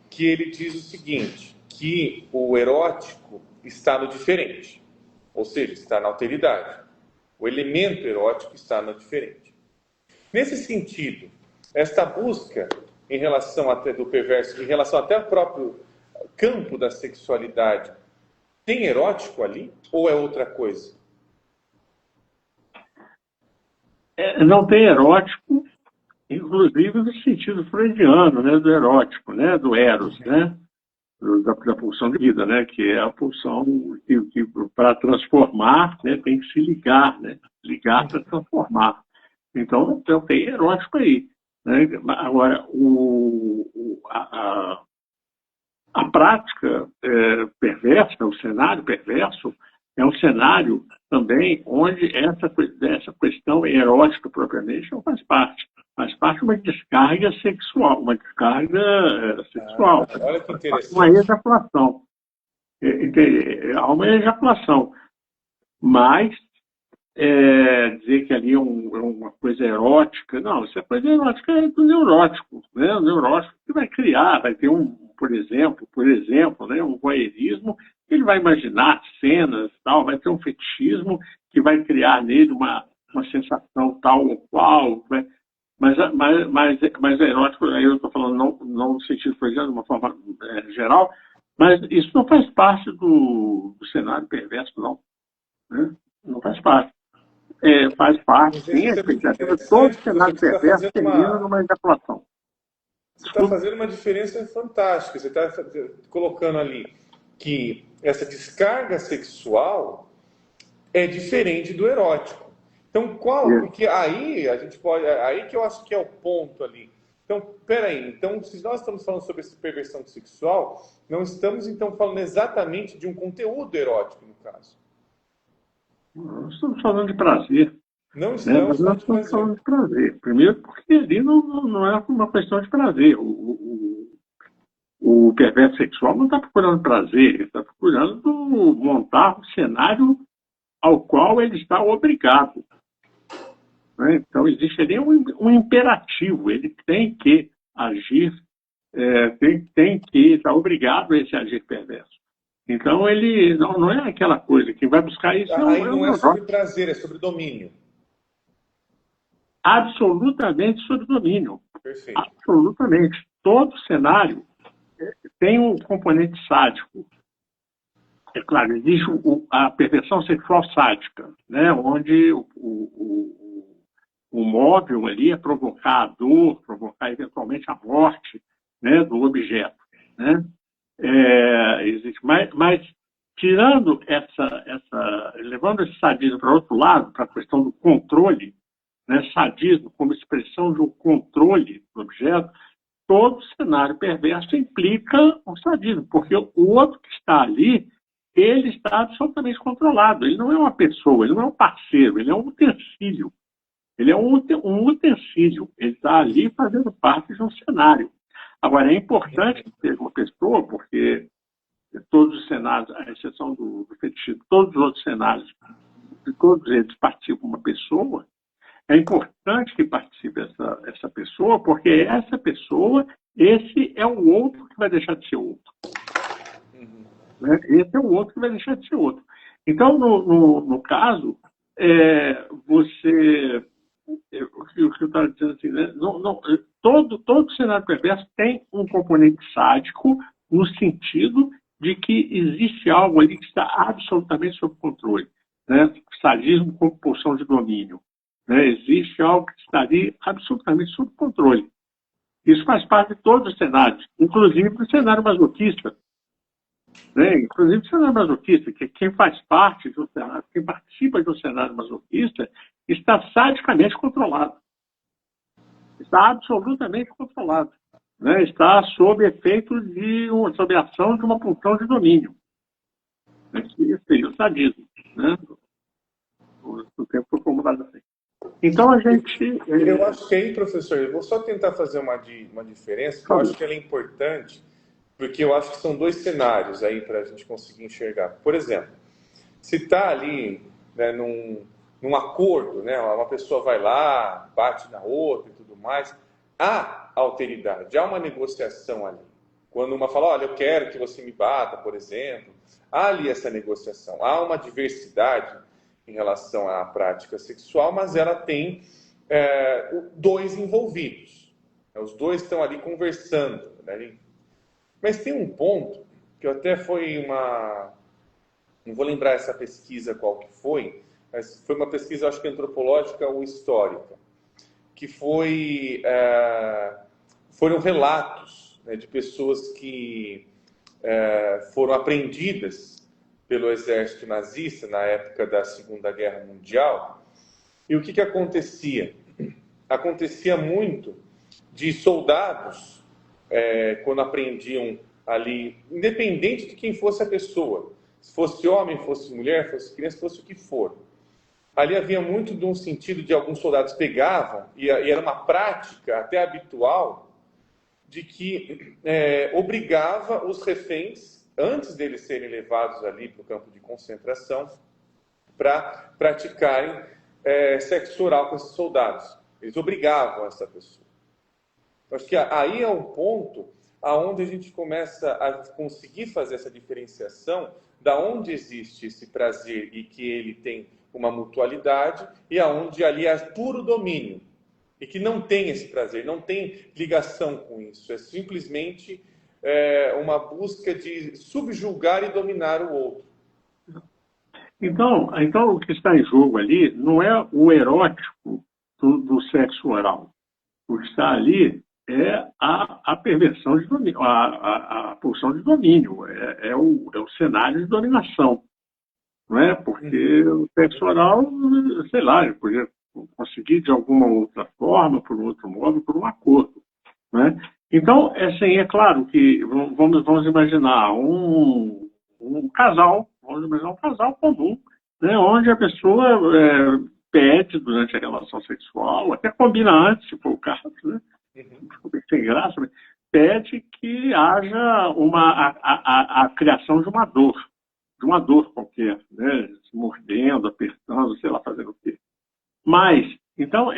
que ele diz o seguinte, que o erótico está no diferente, ou seja, está na alteridade. O elemento erótico está no diferente. Nesse sentido, esta busca em relação até do perverso, em relação até ao próprio campo da sexualidade, tem erótico ali ou é outra coisa? Não tem erótico, inclusive no sentido freudiano, né, do erótico, né, do eros, né, da pulsão de vida, né, que é a pulsão que para transformar, né, tem que se ligar, né, ligar para transformar. Então tem erótico aí. Né? Agora, a prática perversa, o cenário perverso, é um cenário também onde essa questão erótica propriamente não faz parte. Faz parte de uma descarga sexual, Olha que interessante. Uma ejaculação. Há uma ejaculação. Mas dizer que ali é uma coisa erótica, não, isso é coisa erótica do neurótico, né? O neurótico que vai criar, vai ter por exemplo, né, um voyeurismo, ele vai imaginar cenas, tal, vai ter um fetichismo que vai criar nele uma sensação tal ou qual, né? Mas erótico, aí eu estou falando não no sentido freudiano, de uma forma geral, mas isso não faz parte do cenário perverso, não. Né? Não faz parte. Faz parte, sim, a expectativa de todo cenário perverso termina numa ejaculação. Você está fazendo uma diferença fantástica. Você está colocando ali que essa descarga sexual é diferente do erótico. Então, porque aí a gente pode. Aí que eu acho que é o ponto ali. Então, peraí. Então, se nós estamos falando sobre essa perversão sexual, não estamos então falando exatamente de um conteúdo erótico, no caso. Nós estamos falando de prazer. Não estamos, nós estamos falando de prazer. Primeiro, porque ali não é uma questão de prazer. O perverso sexual não está procurando prazer, ele está procurando montar um cenário ao qual ele está obrigado. Né? Então, existe ali um imperativo, ele tem que agir, tem que estar obrigado a esse agir perverso. Então, ele não é aquela coisa que vai buscar isso. Aí não é sobre prazer, é sobre domínio. Absolutamente sobre domínio. Perfeito. Absolutamente. Todo cenário tem um componente sádico. É claro, existe a perversão sexual sádica, né? Onde o o móvel ali é provocar a dor, provocar eventualmente a morte, né, do objeto, né? Existe, mas tirando levando esse sadismo para outro lado, para a questão do controle, né, sadismo como expressão de um controle do objeto, todo cenário perverso implica um sadismo, porque o outro que está ali, ele está absolutamente controlado. Ele não é uma pessoa, ele não é um parceiro, ele é um utensílio. Ele é um utensílio. Ele está ali fazendo parte de um cenário. Agora, é importante que seja uma pessoa, porque todos os cenários, à exceção do fetichismo, todos os outros cenários, de todos eles participam uma pessoa. É importante que participe essa pessoa, porque essa pessoa, esse é o outro que vai deixar de ser outro. Né? Esse é o outro que vai deixar de ser outro. Então, no caso, você... O que eu estava dizendo assim, né? Todo cenário perverso tem um componente sádico no sentido de que existe algo ali que está absolutamente sob controle. Né? Sadismo como pulsão de domínio. Né? Existe algo que está ali absolutamente sob controle. Isso faz parte de todos os cenários, inclusive do cenário masoquista. Né? Inclusive o cenário masoquista, que quem faz parte do cenário, quem participa do cenário masoquista, está sadicamente controlado. Está absolutamente controlado. Né? Está sob efeito sob ação de uma pulsão de domínio. Né? Que seria o sadismo. Né? O tempo foi formulado assim. Então a gente... Eu acho que aí, professor, eu vou só tentar fazer uma diferença, que eu acho que ela é importante, porque eu acho que são dois cenários aí para a gente conseguir enxergar. Por exemplo, se está ali, né, num acordo, né, uma pessoa vai lá, bate na outra e tudo mais, há alteridade, há uma negociação ali. Quando uma fala, olha, eu quero que você me bata, por exemplo, há ali essa negociação, há uma diversidade em relação à prática sexual, mas ela tem dois envolvidos. Os dois estão ali conversando, né? Mas tem um ponto que até foi não vou lembrar essa pesquisa qual que foi, mas foi uma pesquisa, acho que antropológica ou histórica, que foram relatos, né, de pessoas que foram apreendidas pelo exército nazista na época da Segunda Guerra Mundial. E o que acontecia? Acontecia muito de soldados, quando apreendiam ali, independente de quem fosse a pessoa, se fosse homem, fosse mulher, fosse criança, fosse o que for. Ali havia muito de um sentido de alguns soldados pegavam, e era uma prática até habitual, de que obrigava os reféns, antes deles serem levados ali para o campo de concentração, para praticarem sexo oral com esses soldados. Eles obrigavam essa pessoa. Acho que aí é um ponto aonde a gente começa a conseguir fazer essa diferenciação da onde existe esse prazer e que ele tem uma mutualidade e aonde ali é puro domínio e que não tem esse prazer, não tem ligação com isso. É simplesmente uma busca de subjugar e dominar o outro. Então, o que está em jogo ali não é o erótico do sexo oral. O que está ali é a perversão de domínio, a pulsão de domínio, é o cenário de dominação. Não é? Porque o sexo oral, sei lá, ele podia conseguir de alguma outra forma, por um outro modo, por um acordo. Não é? Então, assim, é claro que vamos imaginar um casal, comum, né, onde a pessoa pede durante a relação sexual, até combina antes, se for o caso, né? Sem graça, mas pede que haja a criação de uma dor qualquer, né? Se mordendo, apertando, sei lá, fazendo o quê. Mas, então,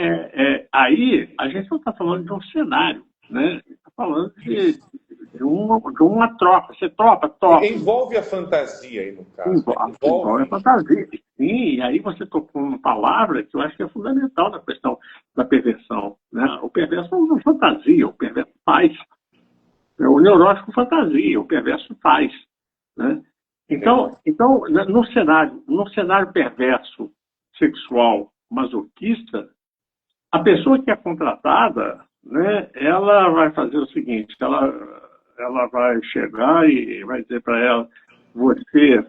aí a gente não está falando de um cenário, né? Está falando de uma troca. Você topa. Envolve a fantasia aí, no caso. Envolve a fantasia. Sim, e aí você tocou uma palavra que eu acho que é fundamental na questão da perversão. Né? O perverso não fantasia, o perverso faz. O neurótico fantasia, o perverso faz. Né? Então, no cenário perverso sexual masoquista, A pessoa que é contratada, né, ela vai fazer o seguinte, ela vai chegar e vai dizer para ela, você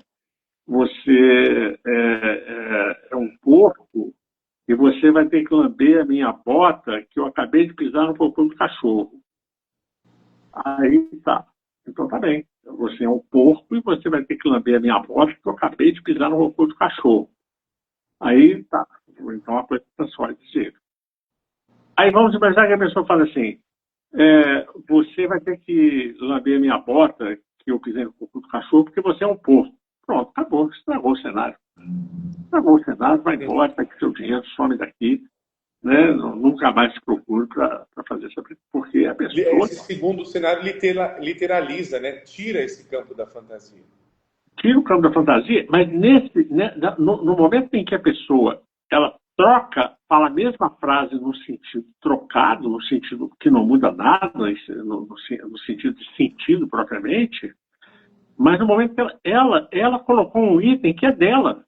é um porco e você vai ter que lamber a minha bota que eu acabei de pisar no popô do cachorro. Aí tá. Então tá bem. Você é um porco e você vai ter que lamber a minha bota que eu acabei de pisar no popô do cachorro. Aí tá. Então a coisa está só desse jeito. Aí vamos imaginar que a pessoa fala assim, você vai ter que lamber a minha bota que eu pisei no popô do cachorro porque você é um porco. Pronto, acabou. Estragou o cenário. Estragou o cenário, vai embora, pega seu dinheiro, some daqui. Né? Nunca mais se procura para fazer essa briga. Porque a pessoa... Esse segundo cenário literaliza, né? Tira esse campo da fantasia. Tira o campo da fantasia, mas no momento em que a pessoa ela troca, fala a mesma frase no sentido trocado, no sentido que não muda nada, no sentido de sentido propriamente, mas no momento que ela colocou um item que é dela.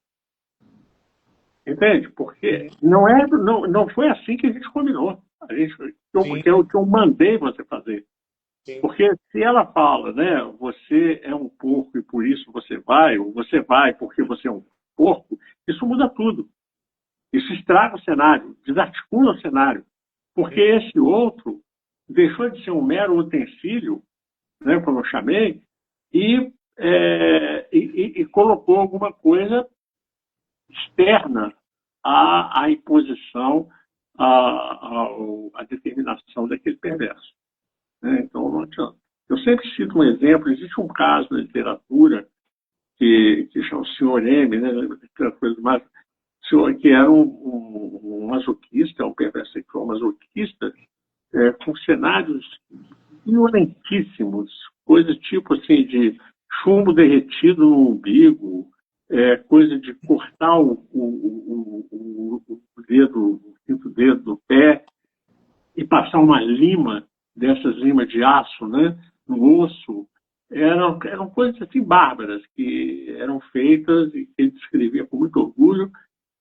Entende? Porque não foi assim que a gente combinou. Que eu mandei você fazer. Sim. Porque se ela fala, né, você é um porco e por isso você vai, ou você vai porque você é um porco, isso muda tudo. Isso estraga o cenário, desarticula o cenário. Porque esse outro deixou de ser um mero utensílio, né, como eu chamei, e colocou alguma coisa externa à imposição, à determinação daquele perverso. Então, não adianta. Eu sempre cito um exemplo, existe um caso na literatura que chama o Sr. M, né? Que era um masoquista, um perverso sexual masoquista, com cenários violentíssimos, coisas tipo assim de chumbo derretido no umbigo, coisa de cortar o quinto dedo do pé e passar uma lima, dessas limas de aço, né, no osso. Eram coisas assim bárbaras que eram feitas e que ele descrevia com muito orgulho,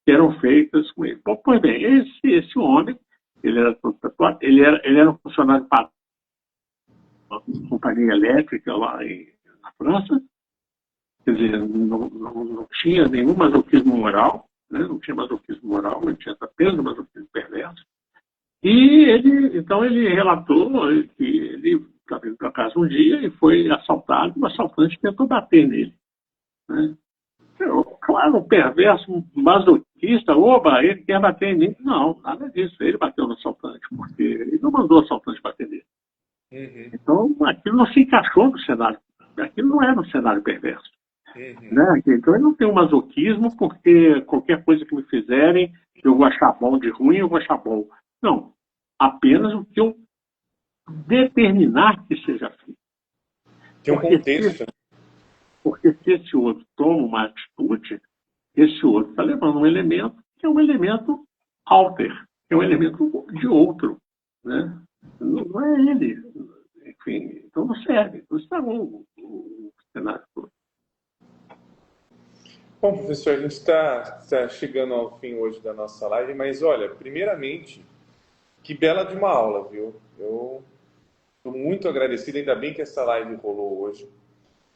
que eram feitas com ele. Pois bem, esse homem, ele era um funcionário para uma companhia elétrica lá na França. Quer dizer, não tinha nenhum masoquismo moral, né? Não tinha masoquismo moral, não tinha apenas masoquismo perverso. E então ele relatou que ele estava indo para casa um dia e foi assaltado, e o assaltante tentou bater nele. Né? Claro, o perverso masoquista, ele quer bater em mim. Não, nada disso. Ele bateu no assaltante, porque ele não mandou o assaltante bater nele. Uhum. Então, aquilo não se encaixou no cenário. Aquilo não era um cenário perverso. Uhum. Né? Então, ele não tem um masoquismo porque qualquer coisa que me fizerem, eu vou achar bom, de ruim eu vou achar bom. Não, apenas o que eu determinar que seja feito. Tem um contexto. Porque se esse outro toma uma atitude, esse outro está levando um elemento que é um elemento alter, que é um elemento de outro. Né? Não é ele. Enfim, então não serve. Não estragou o cenário todo. Bom, professor, a gente está chegando ao fim hoje da nossa live, mas olha, primeiramente, que bela de uma aula, viu? Eu estou muito agradecido, ainda bem que essa live rolou hoje,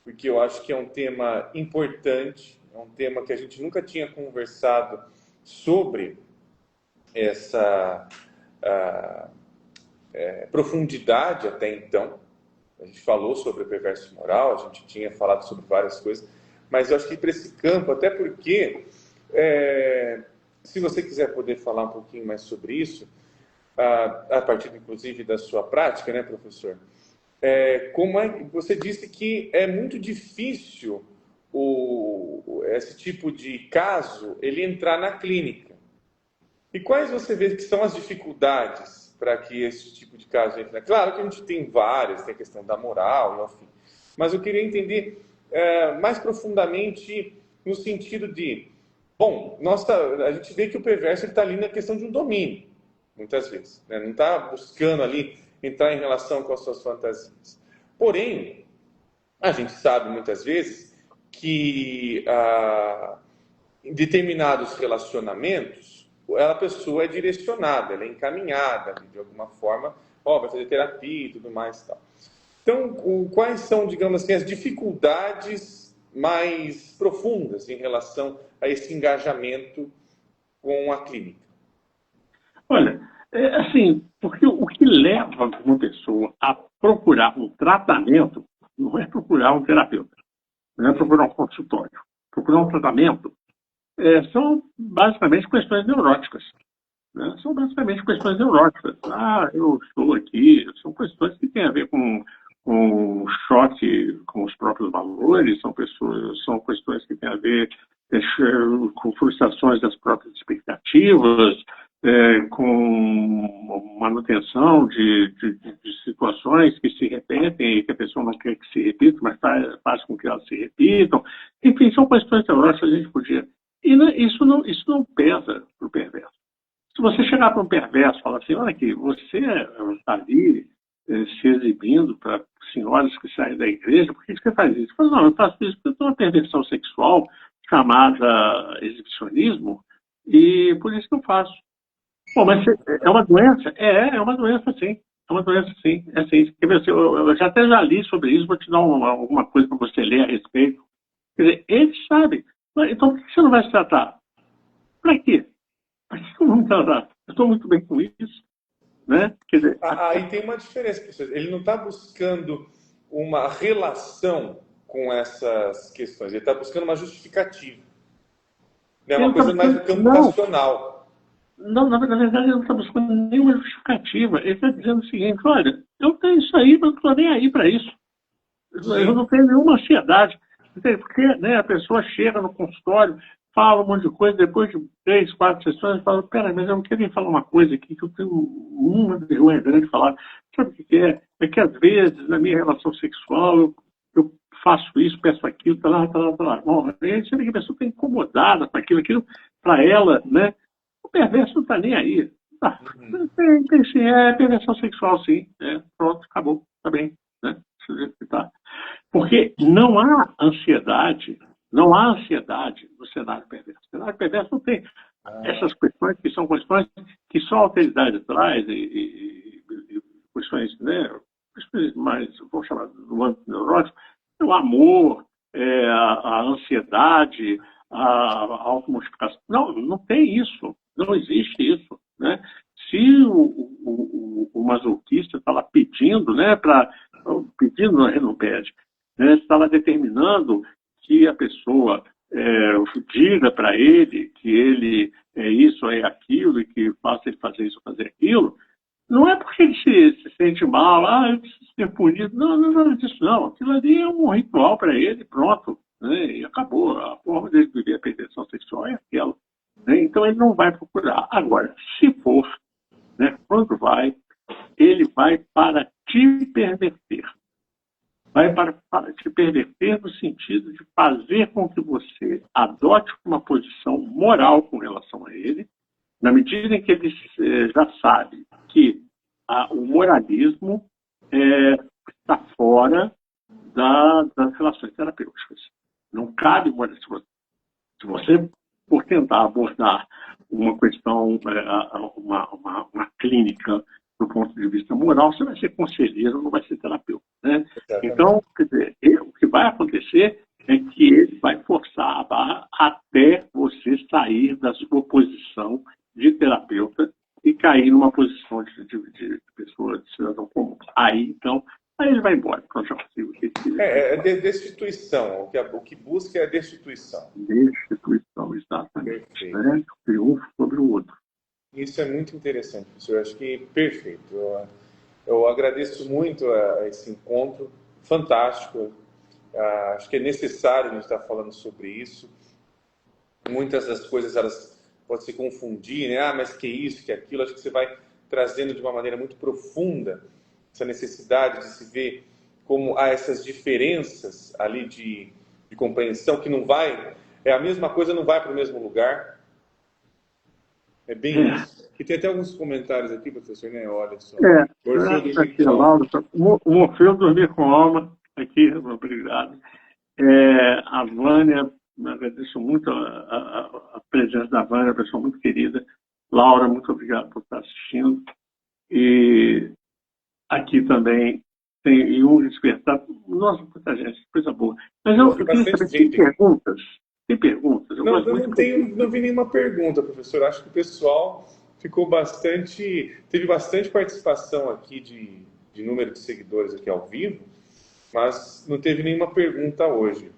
porque eu acho que é um tema importante, é um tema que a gente nunca tinha conversado sobre essa profundidade até então. A gente falou sobre o perverso moral, a gente tinha falado sobre várias coisas, mas eu acho que para esse campo, até porque, se você quiser poder falar um pouquinho mais sobre isso, a partir, inclusive, da sua prática, né, professor? Como você disse que é muito difícil esse tipo de caso ele entrar na clínica. E quais você vê que são as dificuldades para que esse tipo de caso entre na clínica? Claro que a gente tem várias, tem a questão da moral, enfim. Mas eu queria entender mais profundamente no sentido de, bom, a gente vê que o perverso está ali na questão de um domínio, muitas vezes, né? Não está buscando ali entrar em relação com as suas fantasias. Porém, a gente sabe muitas vezes que em determinados relacionamentos, a pessoa é direcionada, ela é encaminhada de alguma forma, vai fazer terapia e tudo mais e tal. Então, quais são, digamos assim, as dificuldades mais profundas em relação a esse engajamento com a clínica? Olha, assim, porque o que leva uma pessoa a procurar um tratamento não é procurar um terapeuta, não é procurar um consultório. Procurar um tratamento são basicamente questões neuróticas. Né? São basicamente questões neuróticas. Eu estou aqui, são questões que têm a ver com choque com os próprios valores, são questões que têm a ver com frustrações das próprias expectativas, com manutenção de situações que se repetem e que a pessoa não quer que se repitam, mas faz com que elas se repitam. Enfim, são questões teóricas que a gente podia... E isso não pesa para o perverso. Se você chegar para um perverso e falar assim, olha aqui, você está ali se exibindo para senhoras que saem da igreja, por que você faz isso? Fala, não, eu faço isso porque eu tenho uma perversão sexual chamada exibicionismo e por isso que eu faço. Bom, mas é uma doença? É uma doença, sim. É uma doença, sim. É sim. Eu já li sobre isso, vou te dar alguma coisa para você ler a respeito. Quer dizer, ele sabe. Então, por que você não vai se tratar? Para quê? Para que eu não me tratar? Eu estou muito bem com isso. Né? Quer dizer, aí tem uma diferença, professor. Ele não está buscando uma relação com essas questões, ele está buscando uma justificativa. É uma coisa mais do campo racional. Não, na verdade, ele não está buscando nenhuma justificativa. Ele está dizendo o seguinte, olha, eu tenho isso aí, mas eu não estou nem aí para isso. Eu não tenho nenhuma ansiedade. Porque né, a pessoa chega no consultório, fala um monte de coisa, depois de 3, 4 sessões, fala, peraí, mas eu não queria falar uma coisa aqui que eu tenho uma vergonha grande de falar. Sabe o que é? É que às vezes, na minha relação sexual, eu faço isso, peço aquilo, tá lá. Bom, aí você vê que a pessoa está incomodada com aquilo para ela, né? O perverso não está nem aí. Tem sim, é perversão sexual, sim. Pronto, acabou, tá bem. Né? Tá. Porque não há ansiedade no cenário perverso. O cenário perverso não tem essas questões que são questões que só a autoridade traz e questões, né, questões mais, vamos chamar, do âmbito neurótico, o amor, a ansiedade, a automodificação. Não tem isso. Não existe isso. Né? Se o masoquista está lá pedindo, né, pedindo, não pede, né, estava determinando que a pessoa diga para ele que ele é isso, é aquilo, e que faça ele fazer isso, fazer aquilo, não é porque ele se sente mal, eu preciso ser punido. Não, disso não. Aquilo ali é um ritual para ele, pronto. Né, e acabou. A forma dele viver a perversão sexual é aquela. Né, então ele não vai procurar. Agora, se for, né, quando vai, ele vai para te perverter. Vai para te perverter no sentido de fazer com que você adote uma posição moral com relação a ele, na medida em que ele já sabe que o moralismo está fora das relações terapêuticas. Não cabe moralismo. Se você, por tentar abordar uma questão, uma clínica do ponto de vista moral, você vai ser conselheiro, não vai ser terapeuta. Né? Então, quer dizer, o que vai acontecer é que ele vai forçar a barra até você sair da sua posição de terapeuta e cair numa posição de pessoa, de cidadão comum. Aí ele vai embora. Então, já consigo destituição. O que busca é a destituição. Destituição, exatamente. Né? O triunfo sobre o outro. Isso é muito interessante, professor. Acho que perfeito. Eu agradeço muito a esse encontro fantástico. Acho que é necessário a gente estar falando sobre isso. Muitas das coisas elas podem se confundir, né? Mas que isso, que aquilo. Acho que você vai trazendo de uma maneira muito profunda essa necessidade de se ver como há essas diferenças ali de compreensão que não vai, a mesma coisa não vai para o mesmo lugar. É bem isso. E tem até alguns comentários aqui, professor, né? Olha só. O Morfeu dormir com alma. Aqui, obrigado. A Vânia, agradeço muito a presença da Vânia, uma pessoa muito querida. Laura, muito obrigado por estar assistindo. E aqui também tem um despertar. Nossa, muita gente, coisa boa. Mas eu queria saber, tem perguntas? Tem perguntas? Eu não vi nenhuma pergunta, professor. Acho que o pessoal teve bastante participação aqui de número de seguidores aqui ao vivo, mas não teve nenhuma pergunta hoje.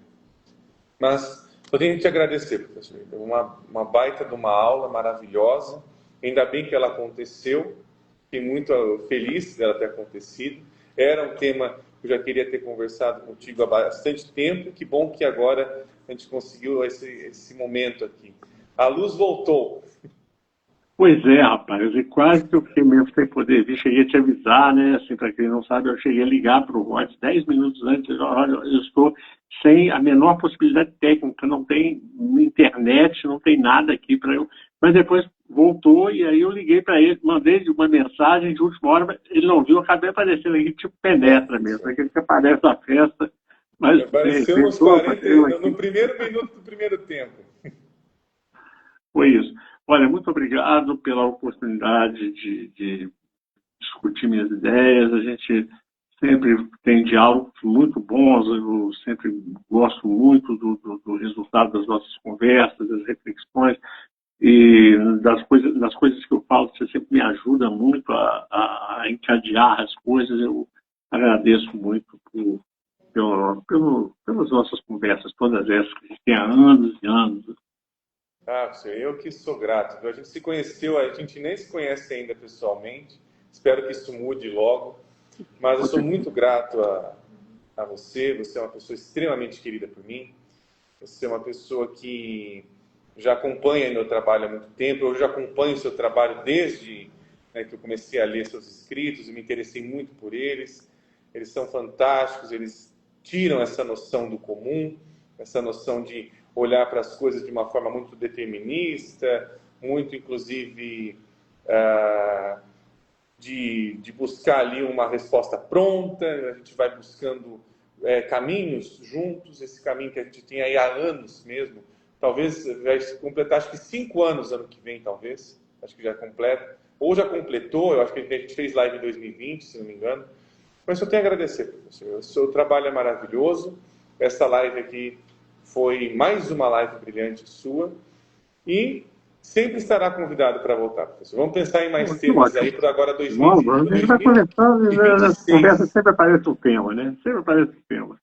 Mas só tenho que te agradecer, professor. Uma baita de uma aula maravilhosa. Ainda bem que ela aconteceu. Fiquei muito feliz dela ter acontecido. Era um tema que eu já queria ter conversado contigo há bastante tempo. Que bom que agora a gente conseguiu esse momento aqui. A luz voltou. Pois é, rapaz, e quase que eu fiquei mesmo sem poder vir, cheguei a te avisar, né, assim, para quem não sabe, eu cheguei a ligar para o Rod 10 minutos antes, olha, eu estou sem a menor possibilidade técnica, não tem internet, não tem nada aqui para eu, mas depois voltou e aí eu liguei para ele, mandei uma mensagem de última hora, ele não viu, eu acabei aparecendo aqui, tipo penetra mesmo, aquele que aparece na festa, mas... Apareceu nos 40, no primeiro minuto do primeiro tempo. Foi isso. Olha, muito obrigado pela oportunidade de discutir minhas ideias. A gente sempre tem diálogos muito bons, eu sempre gosto muito do resultado das nossas conversas, das reflexões e das coisas que eu falo, você sempre me ajuda muito a encadear as coisas. Eu agradeço muito pelas nossas conversas, todas essas que a gente tem há anos e anos. Ah, senhor, eu que sou grato. A gente se conheceu, a gente nem se conhece ainda pessoalmente. Espero que isso mude logo. Mas eu sou muito grato a você. Você é uma pessoa extremamente querida por mim. Você é uma pessoa que já acompanha meu trabalho há muito tempo. Eu já acompanho o seu trabalho desde que eu comecei a ler seus escritos e me interessei muito por eles. Eles são fantásticos, eles tiram essa noção do comum, essa noção de olhar para as coisas de uma forma muito determinista, muito, inclusive, de buscar ali uma resposta pronta. A gente vai buscando caminhos juntos, esse caminho que a gente tem aí há anos mesmo. Talvez vai completar, acho que 5 anos ano que vem, talvez. Acho que já completa. Ou já completou, eu acho que a gente fez live em 2020, se não me engano. Mas eu tenho a agradecer, professor. O seu trabalho é maravilhoso. Essa live aqui foi mais uma live brilhante sua e sempre estará convidado para voltar, professor. Vamos pensar em mais temas aí para agora 2020. A gente vai conversando, nas conversas sempre aparece o tema, né? Sempre aparece o tema.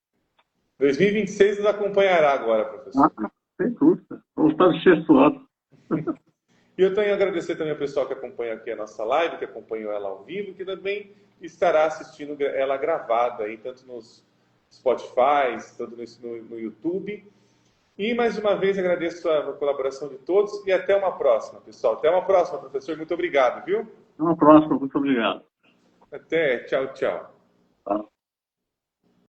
2026 nos acompanhará agora, professor. Sem dúvida. Vamos estar no sexto ano. E eu tenho a agradecer também ao pessoal que acompanha aqui a nossa live, que acompanhou ela ao vivo, que também estará assistindo ela gravada aí, tanto nos Spotify, tanto no YouTube. E mais uma vez agradeço a colaboração de todos e até uma próxima, pessoal. Até uma próxima, professor. Muito obrigado, viu? Até uma próxima. Muito obrigado. Até. Tchau, tchau. Tá.